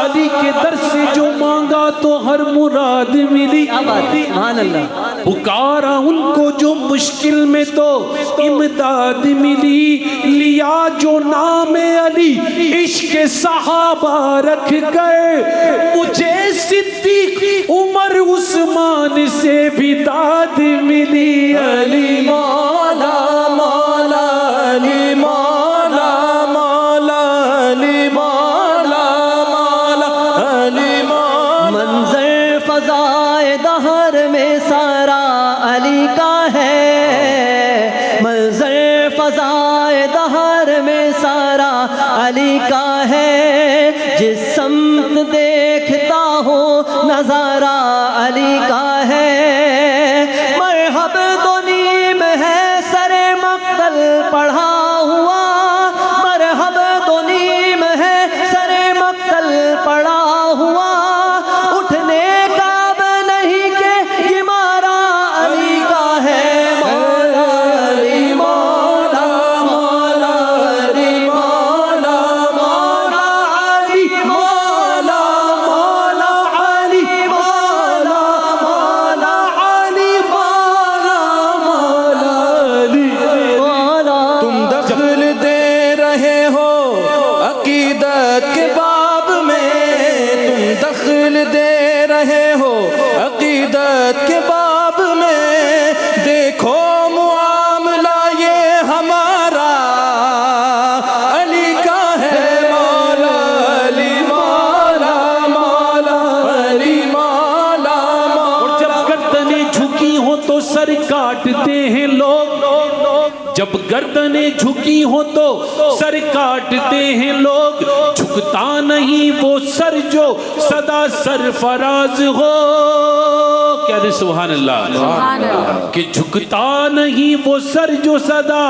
علی کے در سے جو مانگا تو ہر مراد ملی، پکارا ان کو جو مشکل میں تو امداد ملی، لیا جو نام علی عشق صحابہ رکھ گئے، مجھے صدیق عمر عثمان سے بھی داد ملی۔ علی مولا مولا علی مولا مولا علی مولا مولا علی مولا۔ منظر فضائے دہر میں سارا علی کا ہے، منظر فضائے دہر میں سارا علی کا ہے، جس سمت دیکھتا ہو نظارہ علی کا ہے۔ مرحب دو نیم ہے سر مقتل پڑھا ہوا، مرحب دو نیم ہے سر مقتل پڑھا ہوا، اٹھنے کا اب نہیں کہ یہ مارا علی کا ہے۔ مولا علی مولا مولا علی مولا مولا علی مولا مولا علی مولا مولا علی مولا مولا علی مولا۔ تم دخل دے رہے ہو عقیدت کے باب میں، تم دخل دے رہے ہو عقیدت کے باب میں، دیکھو معاملہ یہ ہمارا علی کا ہے۔ مولا علی مولا مولا علی مولا اور مولا۔ جب گردنیں جھکی ہوں تو سر کاٹتے ہیں لوگ، جب گردنیں جھکی ہوں تو سر کاٹتے ہیں لوگ، جھکتا نہیں وہ سر جو سدا سرفراز ہو۔ کہہ دے سبحان اللہ، کہ جھکتا نہیں وہ سر جو سدا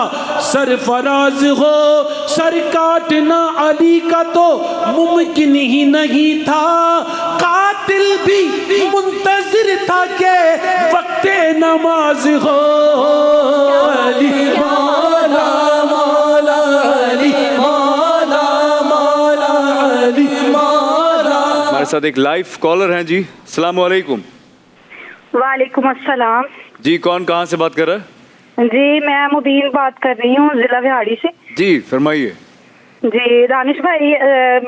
سرفراز ہو۔ سر کاٹنا علی کا تو ممکن ہی نہیں تھا، قاتل بھی منتظر تھا کہ وقت نماز ہو۔ علی مولا مولا علی مولا مولا علی مولا۔ ہمارے ساتھ ایک لائیو کالر ہیں جی، السلام علیکم وعلیکم السلام جی، کون کہاں سے بات کر رہا ہے؟ جی، میں مبین بات کر رہی ہوں ضلع وہاڑی سے۔ جی فرمائیے۔ جی دانش بھائی،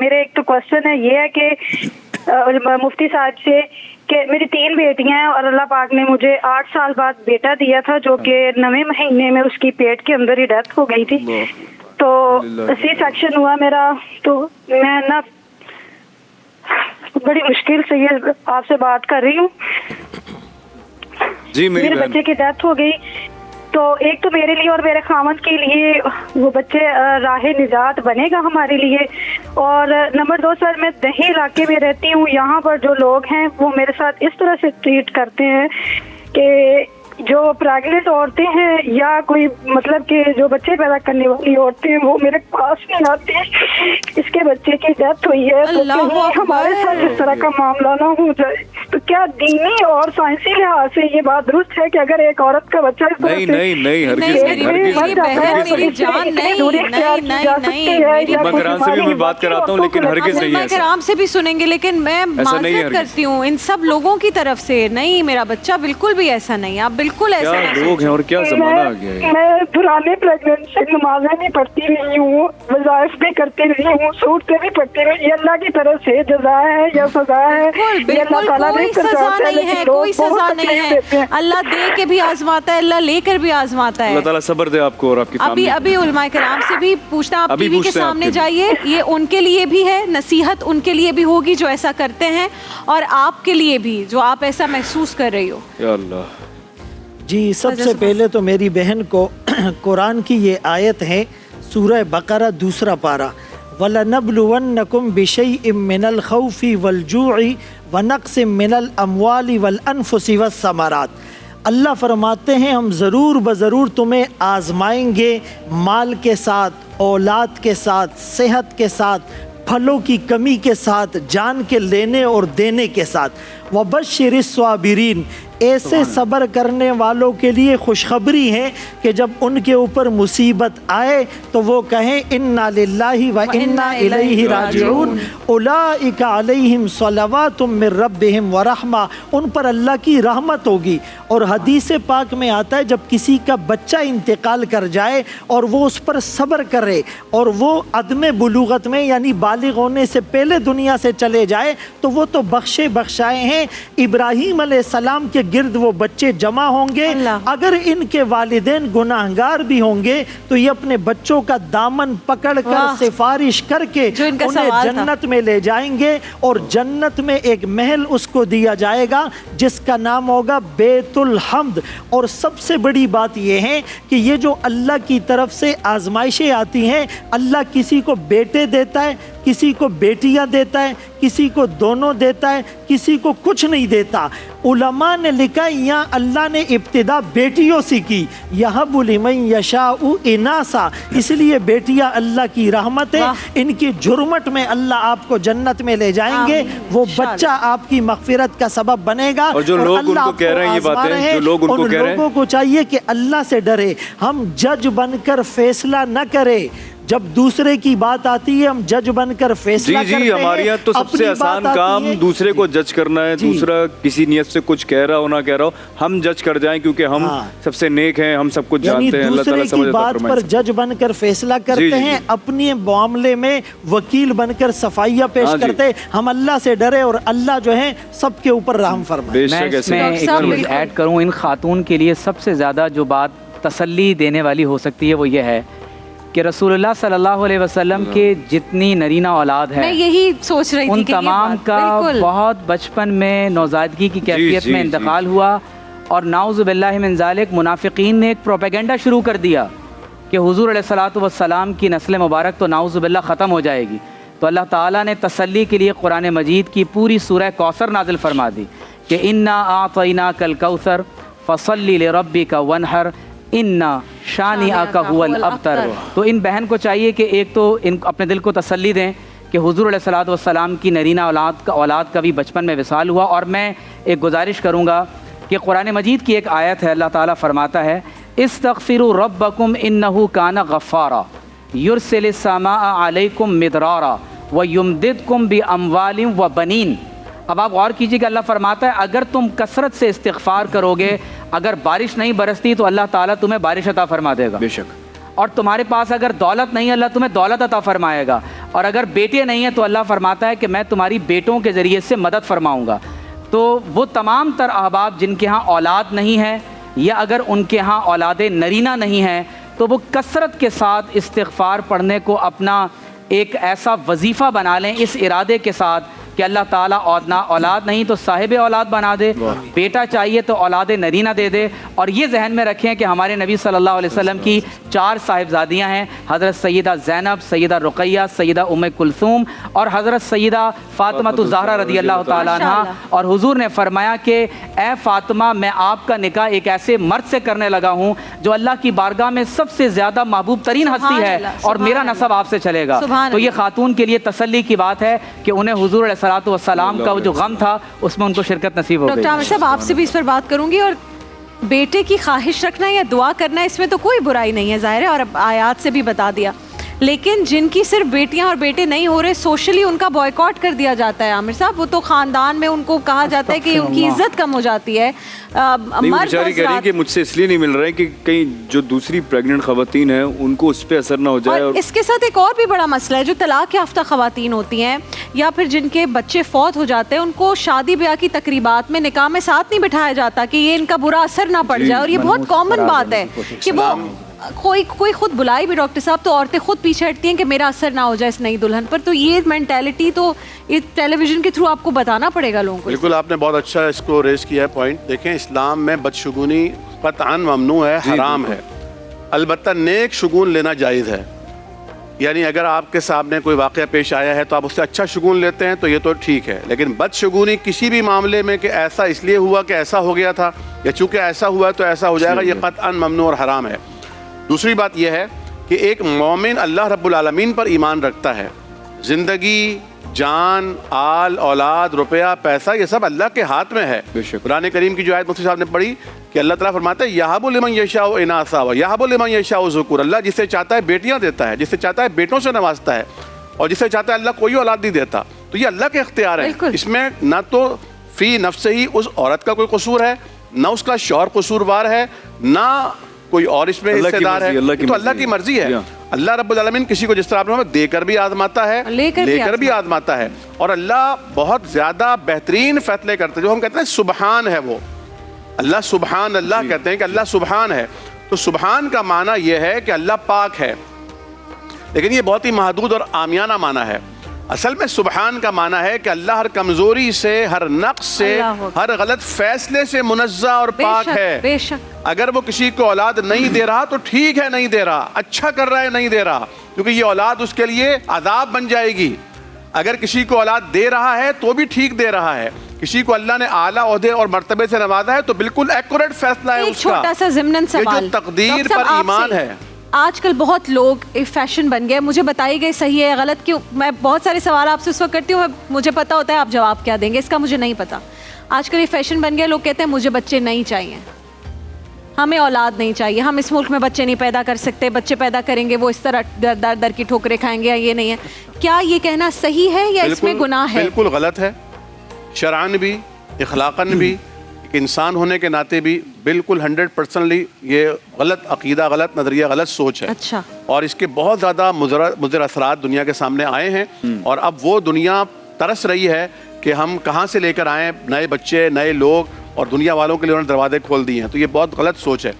میرے ایک تو کوشچن ہے، یہ ہے کہ مفتی صاحب سے کہ میری 3 بیٹیاں ہیں اور اللہ پاک نے مجھے 8 سال بعد بیٹا دیا تھا، جو کہ 9ویں مہینے میں اس کی پیٹ کے اندر ہی ڈیتھ ہو گئی تھی۔ تو سی سیکشن ہوا میرا، تو میں نا بڑی مشکل سے یہ آپ سے بات کر رہی ہوں۔ جی میرے بچے کی ڈیتھ ہو گئی، تو ایک تو میرے لیے اور میرے خاوند کے لیے وہ بچے راہ نجات بنے گا ہمارے لیے، اور نمبر 2 سر میں دیہی علاقے میں رہتی ہوں، یہاں پر جو لوگ ہیں وہ میرے ساتھ اس طرح سے ٹریٹ کرتے ہیں کہ جو پریگننٹ عورتیں ہیں یا کوئی مطلب کہ جو بچے پیدا کرنے والی عورتیں ہیں وہ میرے پاس نہیں آتی۔ اس کے بچے کی ڈیتھ ہوئی ہے تو کہیں ہمارے ساتھ اس طرح کا معاملہ نہ ہو جائے، تو کیا دینی اور سائنسی لحاظ سے یہ بات درست ہے کہ اگر ایک عورت کا بچہ اس طرح نہیں ہرگز میں کرام سے بھی میں بات کراتا ہوں، لیکن ہرگز نہیں ہے۔ کرام سے بھی سنیں گے، لیکن میں معذرت کرتی ہوں ان سب لوگوں کی طرف سے، نہیں میرا بچہ بالکل بھی ایسا نہیں، آپ بالکل ایسا کیا لوگ ہیں اور کیا زمانہ آ گیا ہے۔ میں پرانے پریگننٹ سے نمازیں بھی پڑھتی رہی ہوں، وظائف بھی کرتی رہی ہوں، صورتیں بھی پڑھتی رہی، یہ اللہ کی طرف سے جزا ہے یا سزا ہے، بالکل کوئی سزا نہیں ہے، کوئی سزا نہیں ہے، اللہ دے کے بھی آزماتا ہے، اللہ لے کر بھی آزماتا ہے۔ اللہ تعالیٰ صبر دے آپ کو اور آپ کی فیملی۔ ابھی علماء کرام سے بھی پوچھنا، آپ ٹی وی کے سامنے جائیے، یہ ان کے لیے بھی ہے نصیحت، ان کے لیے بھی ہوگی جو ایسا کرتے ہیں، اور آپ کے لیے بھی جو آپ ایسا محسوس کر رہی ہو۔ یا اللہ جی، سب سے پہلے تو میری بہن کو قرآن کی یہ آیت ہے، سورہ بقرہ 2 پارہ، وَلَنَبْلُوَنَّكُمْ بِشَيْءٍ مِّنَ الْخَوْفِ وَالْجُوعِ وَنَقْصٍ مِّنَ الْأَمْوَالِ وَالْأَنفُسِ وَالثَّمَرَاتِ۔ اللہ فرماتے ہیں ہم ضرور بضرور تمہیں آزمائیں گے، مال کے ساتھ، اولاد کے ساتھ، صحت کے ساتھ، پھلوں کی کمی کے ساتھ، جان کے لینے اور دینے کے ساتھ۔ وَبَشِّرِ الصَّابِرِينَ، ایسے صبر کرنے والوں کے لیے خوشخبری ہے کہ جب ان کے اوپر مصیبت آئے تو وہ کہیں انا للہ و انا الیہ راجعون اولئک علیہم صلوات من ربہم ورحمہ، ان پر اللہ کی رحمت ہوگی۔ اور حدیث پاک میں آتا ہے جب کسی کا بچہ انتقال کر جائے اور وہ اس پر صبر کرے اور وہ عدم بلوغت میں یعنی بالغ ہونے سے پہلے دنیا سے چلے جائے تو وہ تو بخشے بخشائے ہیں، ابراہیم علیہ السلام کے گرد وہ بچے جمع ہوں گے۔ اگر ان کے والدین گناہگار بھی ہوں گے تو یہ اپنے بچوں کا دامن پکڑ کر سفارش کر کے انہیں جنت میں لے جائیں گے، اور جنت میں ایک محل اس کو دیا جائے گا جس کا نام ہوگا بیت الحمد۔ اور سب سے بڑی بات یہ ہے کہ یہ جو اللہ کی طرف سے آزمائشیں آتی ہیں، اللہ کسی کو بیٹے دیتا ہے، کسی کو بیٹیاں دیتا ہے، کسی کو دونوں دیتا ہے، کسی کو کچھ نہیں دیتا۔ علماء نے لکھا یہاں اللہ نے ابتدا بیٹیوں سے کی، یہب لمن یشاء اناسا، اس لیے بیٹیاں اللہ کی رحمت ہے، ان کی جرمٹ میں اللہ آپ کو جنت میں لے جائیں گے، وہ بچہ آپ کی مغفرت کا سبب بنے گا۔ اور جو لوگ ان کو کہہ رہے ہیں یہ باتیں، جو لوگ ان کو کہہ رہے ہیں، لوگوں کو چاہیے کہ اللہ سے ڈرے، ہم جج بن کر فیصلہ نہ کرے۔ جب دوسرے کی بات آتی ہے ہم جج بن کر فیصلہ کرتے ہیں۔ ہمارے یہاں تو سب سے آسان کام دوسرے کو جج کرنا ہے، دوسرا کسی نیت سے کچھ کہہ رہا ہو نہ کہہ رہا ہو ہم جج کر جائیں کیونکہ ہم سب سے نیک ہیں، ہم سب کچھ جانتے ہیں۔ اللہ تعالیٰ دوسرے کی بات پر جج بن کر فیصلہ کرتے ہیں، اپنے معاملے میں وکیل بن کر صفائیہ پیش کرتے ہیں۔ ہم اللہ سے ڈرے اور اللہ جو ہے سب کے اوپر رحم فرمائے۔ میں اس میں ایک چیز ایڈ کروں، ان خاتون کے لیے سب سے زیادہ جو بات تسلی دینے والی ہو سکتی ہے وہ یہ ہے کہ رسول اللہ صلی اللہ علیہ وسلم کے جتنی نرینہ اولاد ہے، میں یہی سوچ رہی تھی ان تمام کا بہت بچپن میں نوزائیدگی کی کیفیت میں انتقال ہوا، اور نعوذ باللہ من ذالک منافقین نے ایک پروپیگنڈا شروع کر دیا کہ حضور علیہ الصلوۃ والسلام کی نسل مبارک تو نعوذ باللہ ختم ہو جائے گی۔ تو اللہ تعالیٰ نے تسلی کے لیے قرآن مجید کی پوری سورہ کوثر نازل فرما دی کہ انا اعطیناک الکوثر فصلی لربک وانحر انا شانئک هو الابتر۔ تو ان بہن کو چاہیے کہ ایک تو ان اپنے دل کو تسلی دیں کہ حضور علیہ الصلوۃ والسلام کی نرینہ اولاد کا بھی بچپن میں وصال ہوا۔ اور میں ایک گزارش کروں گا کہ قرآن مجید کی ایک آیت ہے، اللہ تعالیٰ فرماتا ہے استغفروا ربکم انہ کان غفارا یرسل السماء علیکم مدرارا ویمددکم باموال وبنین۔ اب آپ غور کیجئے کہ اللہ فرماتا ہے اگر تم کثرت سے استغفار کرو گے، اگر بارش نہیں برستی تو اللہ تعالیٰ تمہیں بارش عطا فرما دے گا، بے شک، اور تمہارے پاس اگر دولت نہیں ہے اللہ تمہیں دولت عطا فرمائے گا، اور اگر بیٹے نہیں ہیں تو اللہ فرماتا ہے کہ میں تمہاری بیٹوں کے ذریعے سے مدد فرماؤں گا۔ تو وہ تمام تر احباب جن کے ہاں اولاد نہیں ہے یا اگر ان کے ہاں اولاد نرینہ نہیں ہے تو وہ کثرت کے ساتھ استغفار پڑھنے کو اپنا ایک ایسا وظیفہ بنا لیں، اس ارادے کے ساتھ کہ اللہ تعالیٰ اولاد نہیں تو صاحب اولاد بنا دے، بیٹا چاہیے تو اولاد نرینہ دے دے۔ اور یہ ذہن میں رکھیں کہ ہمارے نبی صلی اللہ علیہ وسلم کی 4 صاحبزادیاں ہیں، حضرت سیدہ زینب، سیدہ رقیہ، سیدہ ام کلثوم اور حضرت سیدہ فاطمہ الزہرا رضی اللہ تعالیٰ عنہ۔ اور حضور نے فرمایا کہ اے فاطمہ میں آپ کا نکاح ایک ایسے مرد سے کرنے لگا ہوں جو اللہ کی بارگاہ میں سب سے زیادہ محبوب ترین ہستی ہے، اور میرا نسب آپ سے چلے گا۔ تو یہ خاتون کے لیے تسلی کی بات ہے کہ انہیں حضور علیہ الصلوۃ والسلام کا جو غم تھا اس میں ان کو شرکت نصیب ہو گئی۔ ڈاکٹر عامر صاحب آپ سے بھی اس پر بات کروں گی، اور بیٹے کی خواہش رکھنا یا دعا کرنا اس میں تو کوئی برائی نہیں ہے، ظاہر ہے، اور آیات سے بھی بتا دیا، لیکن جن کی صرف بیٹیاں اور بیٹے نہیں ہو رہے سوشلی ان کا بائیکاٹ کر دیا جاتا ہے عامر صاحب، وہ تو خاندان میں ان کو کہا جاتا ہے کہ ان کی عزت کم ہو جاتی ہے۔ بیچاری کہہ رہی ہے کہ مجھ سے اس لیے نہیں مل رہا ہے کہ کہیں جو دوسری پریگننٹ خواتین ہیں ان کو اس پہ اثر نہ ہو جائے۔ اور اس کے ساتھ ایک اور بھی بڑا مسئلہ ہے، جو طلاق یافتہ خواتین ہوتی ہیں یا پھر جن کے بچے فوت ہو جاتے ہیں، ان کو شادی بیاہ کی تقریبات میں نکاح میں ساتھ نہیں بٹھایا جاتا کہ یہ ان کا برا اثر نہ پڑ جائے، اور یہ بہت کامن بات ہے کہ وہ کوئی خود بلائی بھی ڈاکٹر صاحب تو عورتیں خود پیچھے ہٹتی ہیں کہ میرا اثر نہ ہو جائے اس نئی دلہن پر۔ تو یہ مینٹیلٹی تو یہ ٹیلی ویژن کے تھرو آپ کو بتانا پڑے گا لوگوں کو۔ بالکل آپ نے بہت اچھا اس کو ریز کیا ہے پوائنٹ۔ دیکھیں اسلام میں بدشگونی قطعاً ممنوع ہے، حرام ہے، البتہ نیک شگون لینا جائز ہے۔ یعنی اگر آپ کے سامنے کوئی واقعہ پیش آیا ہے تو آپ اس سے اچھا شگون لیتے ہیں تو یہ تو ٹھیک ہے، لیکن بدشگونی کسی بھی معاملے میں کہ ایسا اس لیے ہوا کہ ایسا ہو گیا تھا یا چونکہ ایسا ہوا تو ایسا ہو جائے گا، یہ قطعاً ممنوع اور حرام ہے۔ دوسری بات یہ ہے کہ ایک مومن اللہ رب العالمین پر ایمان رکھتا ہے، زندگی جان، آل، اولاد، روپیہ، پیسہ، یہ سب اللہ کے ہاتھ میں ہے. قرآن کریم کی جو آیت مفتی صاحب نے پڑھی کہ اللہ تعالیٰ فرماتا ہے یہب لمن یشاء اناثا ویہب لمن یشاء ذکور. اللہ جسے چاہتا ہے بیٹیاں دیتا ہے، جسے چاہتا ہے بیٹوں سے نوازتا ہے، اور جسے چاہتا ہے اللہ کوئی اولاد نہیں دیتا. تو یہ اللہ کے اختیار ہے. اس میں نہ تو فی نفس ہی اس عورت کا کوئی قصور ہے، نہ اس کا شوہر قصوروار ہے، نہ کوئی اور اس میں حصے دار ہے. تو اللہ کی مرضی ہے. اللہ رب العالمین کسی کو جس طرح آپ نے دے کر بھی آزماتا ہے، لے کر بھی آزماتا ہے. اور اللہ بہت زیادہ بہترین فیصلے کرتے ہیں. جو ہم کہتے ہیں سبحان ہے، وہ اللہ سبحان اللہ کہتے ہیں کہ اللہ سبحان ہے. تو سبحان کا معنی یہ ہے کہ اللہ پاک ہے، لیکن یہ بہت ہی محدود اور عامیانہ معنی ہے. اصل میں سبحان کا معنی ہے کہ اللہ ہر کمزوری سے، ہر نقص سے، ہر غلط فیصلے سے منزہ اور پاک ہے. اگر وہ کسی کو اولاد نہیں دے رہا تو ٹھیک ہے، نہیں دے رہا، اچھا کر رہا ہے نہیں دے رہا، کیونکہ یہ اولاد اس کے لیے عذاب بن جائے گی. اگر کسی کو اولاد دے رہا ہے تو بھی ٹھیک دے رہا ہے. کسی کو اللہ نے اعلیٰ عہدے اور مرتبے سے نوازا ہے تو بالکل ایکوریٹ فیصلہ ہے اس کا. چھوٹا سا ضمناً سوال، یہ جو تقدیر پر ایمان ہے. آج کل بہت لوگ ایک فیشن بن گئے، مجھے بتائی گئی صحیح ہے غلط کیوں، میں بہت سارے سوال آپ سے اس وقت کرتی ہوں، مجھے پتا ہوتا ہے آپ جواب کیا دیں گے، اس کا مجھے نہیں پتا. آج کل یہ فیشن بن گیا، لوگ کہتے ہیں مجھے بچے نہیں چاہیے، ہمیں اولاد نہیں چاہیے، ہم اس ملک میں بچے نہیں پیدا کر سکتے، بچے پیدا کریں گے وہ اس طرح در در کی ٹھوکریں کھائیں گے، یہ نہیں ہے. کیا یہ کہنا صحیح ہے یا اس میں گناہ ہے؟ بالکل غلط ہے، شرعاً بھی، اخلاقاً بھی، انسان ہونے کے ناطے بھی بالکل 100% یہ غلط عقیدہ، غلط نظریہ، غلط سوچ ہے. اچھا. اور اس کے بہت زیادہ مضر اثرات دنیا کے سامنے آئے ہیں، اور اب وہ دنیا ترس رہی ہے کہ ہم کہاں سے لے کر آئیں نئے بچے، نئے لوگ، اور دنیا والوں کے لیے انہوں نے دروازے کھول دیے ہیں. تو یہ بہت غلط سوچ ہے.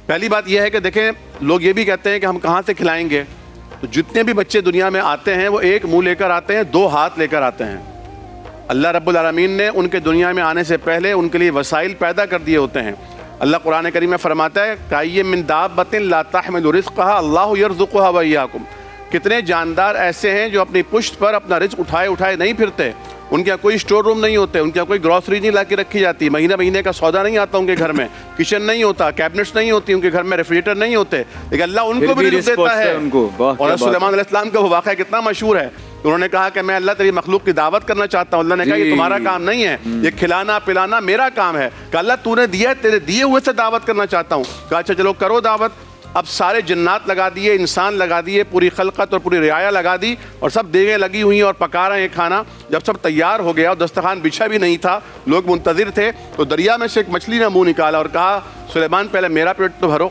پہلی بات یہ ہے کہ دیکھیں، لوگ یہ بھی کہتے ہیں کہ ہم کہاں سے کھلائیں گے. تو جتنے بھی بچے دنیا میں آتے ہیں وہ ایک منہ لے کر آتے ہیں، دو ہاتھ لے کر آتے ہیں. اللہ رب العالمین نے ان کے دنیا میں آنے سے پہلے ان کے لیے وسائل پیدا کر دیے ہوتے ہیں. اللہ قرآن کریم میں فرماتا ہے کَأَيٍّ مِّن دَابَّةٍ لَا تَحْمِلُ رِزْقَهَا اللَّهُ يَرْزُقُهَا وَإِيَّاكُمْ. کتنے جاندار ایسے ہیں جو اپنی پشت پر اپنا رزق اٹھائے نہیں پھرتے. ان کے کوئی اسٹور روم نہیں ہوتے، ان کے کوئی گروسری نہیں لا کے رکھی جاتی، مہینے کا سودا نہیں آتا ان کے گھر میں، کچن نہیں ہوتا، کیبنٹس نہیں ہوتی ان کے گھر میں، ریفریجریٹر نہیں ہوتے، لیکن اللہ ان کو بھی رزق دیتا ہے. اور سلیمان علیہ السلام کا وہ واقعہ کتنا مشہور ہے. انہوں نے کہا کہ میں اللہ تیری مخلوق کی دعوت کرنا چاہتا ہوں. اللہ نے کہا یہ تمہارا کام نہیں ہے، یہ کھلانا پلانا میرا کام ہے. کہ اللہ تو نے دیا ہے، تیرے دیے ہوئے سے دعوت کرنا چاہتا ہوں. کہا اچھا چلو کرو دعوت. اب سارے جنات لگا دیے، انسان لگا دیے، پوری خلقت اور پوری رعایا لگا دی، اور سب دیگیں لگی ہوئی ہیں اور پکا رہے ہیں کھانا. جب سب تیار ہو گیا اور دسترخوان بچھا بھی نہیں تھا، لوگ منتظر تھے، تو دریا میں سے ایک مچھلی نے منہ نکالا اور کہا سلیمان پہلے میرا پیٹ تو بھرو.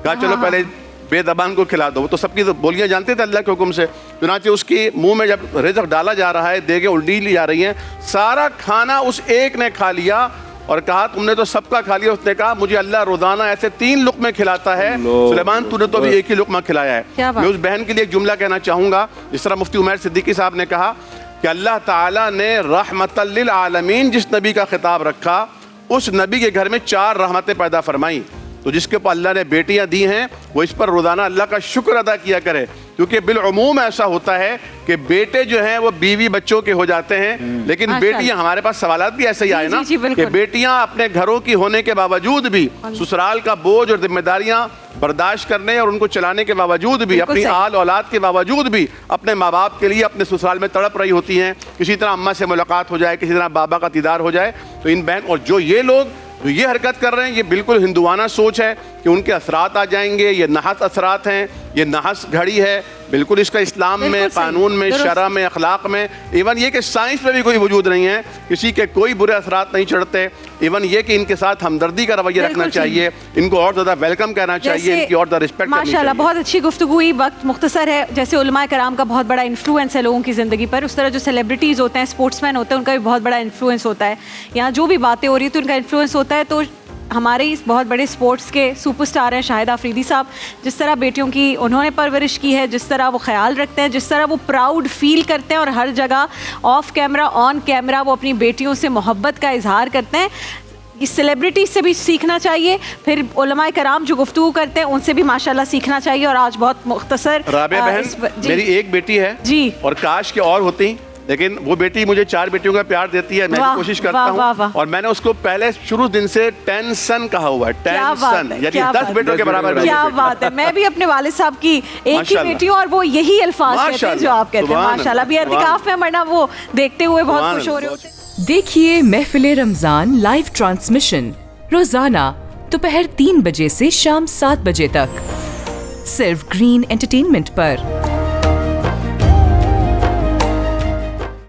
کہا چلو پہلے بے زبان کو کھلا دو. وہ تو سب کی بولیاں جانتے تھے اللہ کے حکم سے. چنانچہ اس کی منہ میں جب رزق ڈالا جا رہا ہے، دیگیں الٹی لی جا رہی ہیں، سارا کھانا اس ایک نے کھا لیا اور کہا تم نے تو سب کا کھا لیا. اس نے کہا مجھے اللہ روزانہ ایسے 3 لقمے کھلاتا ہے، سلیمان تو نے تو ابھی ایک ہی لقمہ کھلایا ہے. میں اس بہن کے لیے ایک جملہ کہنا چاہوں گا. جس طرح مفتی عمیر صدیقی صاحب نے کہا کہ اللہ تعالیٰ نے رحمت للعالمین جس نبی کا خطاب رکھا، اس نبی کے گھر میں 4 رحمتیں پیدا فرمائیں. تو جس کے اوپر اللہ نے بیٹیاں دی ہیں وہ اس پر روزانہ اللہ کا شکر ادا کیا کرے، کیونکہ بالعموم ایسا ہوتا ہے کہ بیٹے جو ہیں وہ بیوی بچوں کے ہو جاتے ہیں، لیکن بیٹیاں، ہمارے پاس سوالات بھی ایسے ہی آئے نا کہ بیٹیاں اپنے گھروں کی ہونے کے باوجود بھی سسرال کا بوجھ اور ذمہ داریاں برداشت کرنے اور ان کو چلانے کے باوجود بھی، اپنی آل اولاد کے باوجود بھی اپنے ماں باپ کے لیے اپنے سسرال میں تڑپ رہی ہوتی ہیں. کسی طرح اماں سے ملاقات ہو جائے، کسی طرح بابا کا دیدار ہو جائے. تو ان بہن اور جو یہ لوگ جو یہ حرکت کر رہے ہیں، یہ بالکل ہندوانہ سوچ ہے کہ ان کے اثرات آ جائیں گے. یہ نحس اثرات ہیں، یہ نحس گھڑی ہے. بالکل اس کا اسلام میں، قانون میں، شرع میں، اخلاق میں، ایون یہ کہ سائنس میں بھی کوئی وجود نہیں ہے. کسی کے کوئی برے اثرات نہیں چڑھتے. ایون یہ کہ ان کے ساتھ ہمدردی کا رویہ رکھنا چاہیے، ان کو اور زیادہ ویلکم کہنا چاہیے، ان کی اور زیادہ رسپیکٹ کرنی چاہیے. ماشاءاللہ بہت اچھی گفتگو ہوئی. وقت مختصر ہے. جیسے علماء کرام کا بہت بڑا انفلوئنس ہے لوگوں کی زندگی پر، اس طرح جو سیلیبریٹیز ہوتے ہیں، اسپورٹس مین ہوتے ہیں، ان کا بھی بہت بڑا انفلوئنس ہوتا ہے. یہاں جو بھی باتیں ہو رہی ہیں تو ان کا انفلوئنس ہوتا ہے. تو ہمارے اس بہت بڑے سپورٹس کے سپر سٹار ہیں شاہد آفریدی صاحب، جس طرح بیٹیوں کی انہوں نے پرورش کی ہے، جس طرح وہ خیال رکھتے ہیں، جس طرح وہ پراؤڈ فیل کرتے ہیں، اور ہر جگہ آف کیمرہ آن کیمرہ وہ اپنی بیٹیوں سے محبت کا اظہار کرتے ہیں. اس سیلیبریٹی سے بھی سیکھنا چاہیے، پھر علماء کرام جو گفتگو کرتے ہیں ان سے بھی ماشاءاللہ سیکھنا چاہیے. اور آج بہت مختصر رابعہ بہن، میری ایک بیٹی ہے جی، اور کاش کہ اور ہوتی. لیکن وہ بیٹی مجھے 4 بیٹیوں کا پیار دیتی ہے, میں بھی کوشش کرتا ہوں, اور میں نے اس کو پہلے شروع دن سے 10 سن کہا ہوا ہے, 10 سن, یعنی 10 بیٹوں کے برابر. کیا بات ہے. میں بھی اپنے والد صاحب کی ایک ہی بیٹی ہوں اور وہ یہی الفاظ کہتے ہیں جو آپ کہتے ہیں. ماشاء اللہ. ابھی اعتکاف میں مرنا وہ دیکھتے ہوئے بہت خوش ہو رہے ہوتے. دیکھیے محفل رمضان لائیو ٹرانسمیشن روزانہ دوپہر 3 بجے سے شام 7 بجے تک صرف گرین انٹرٹینمنٹ پر.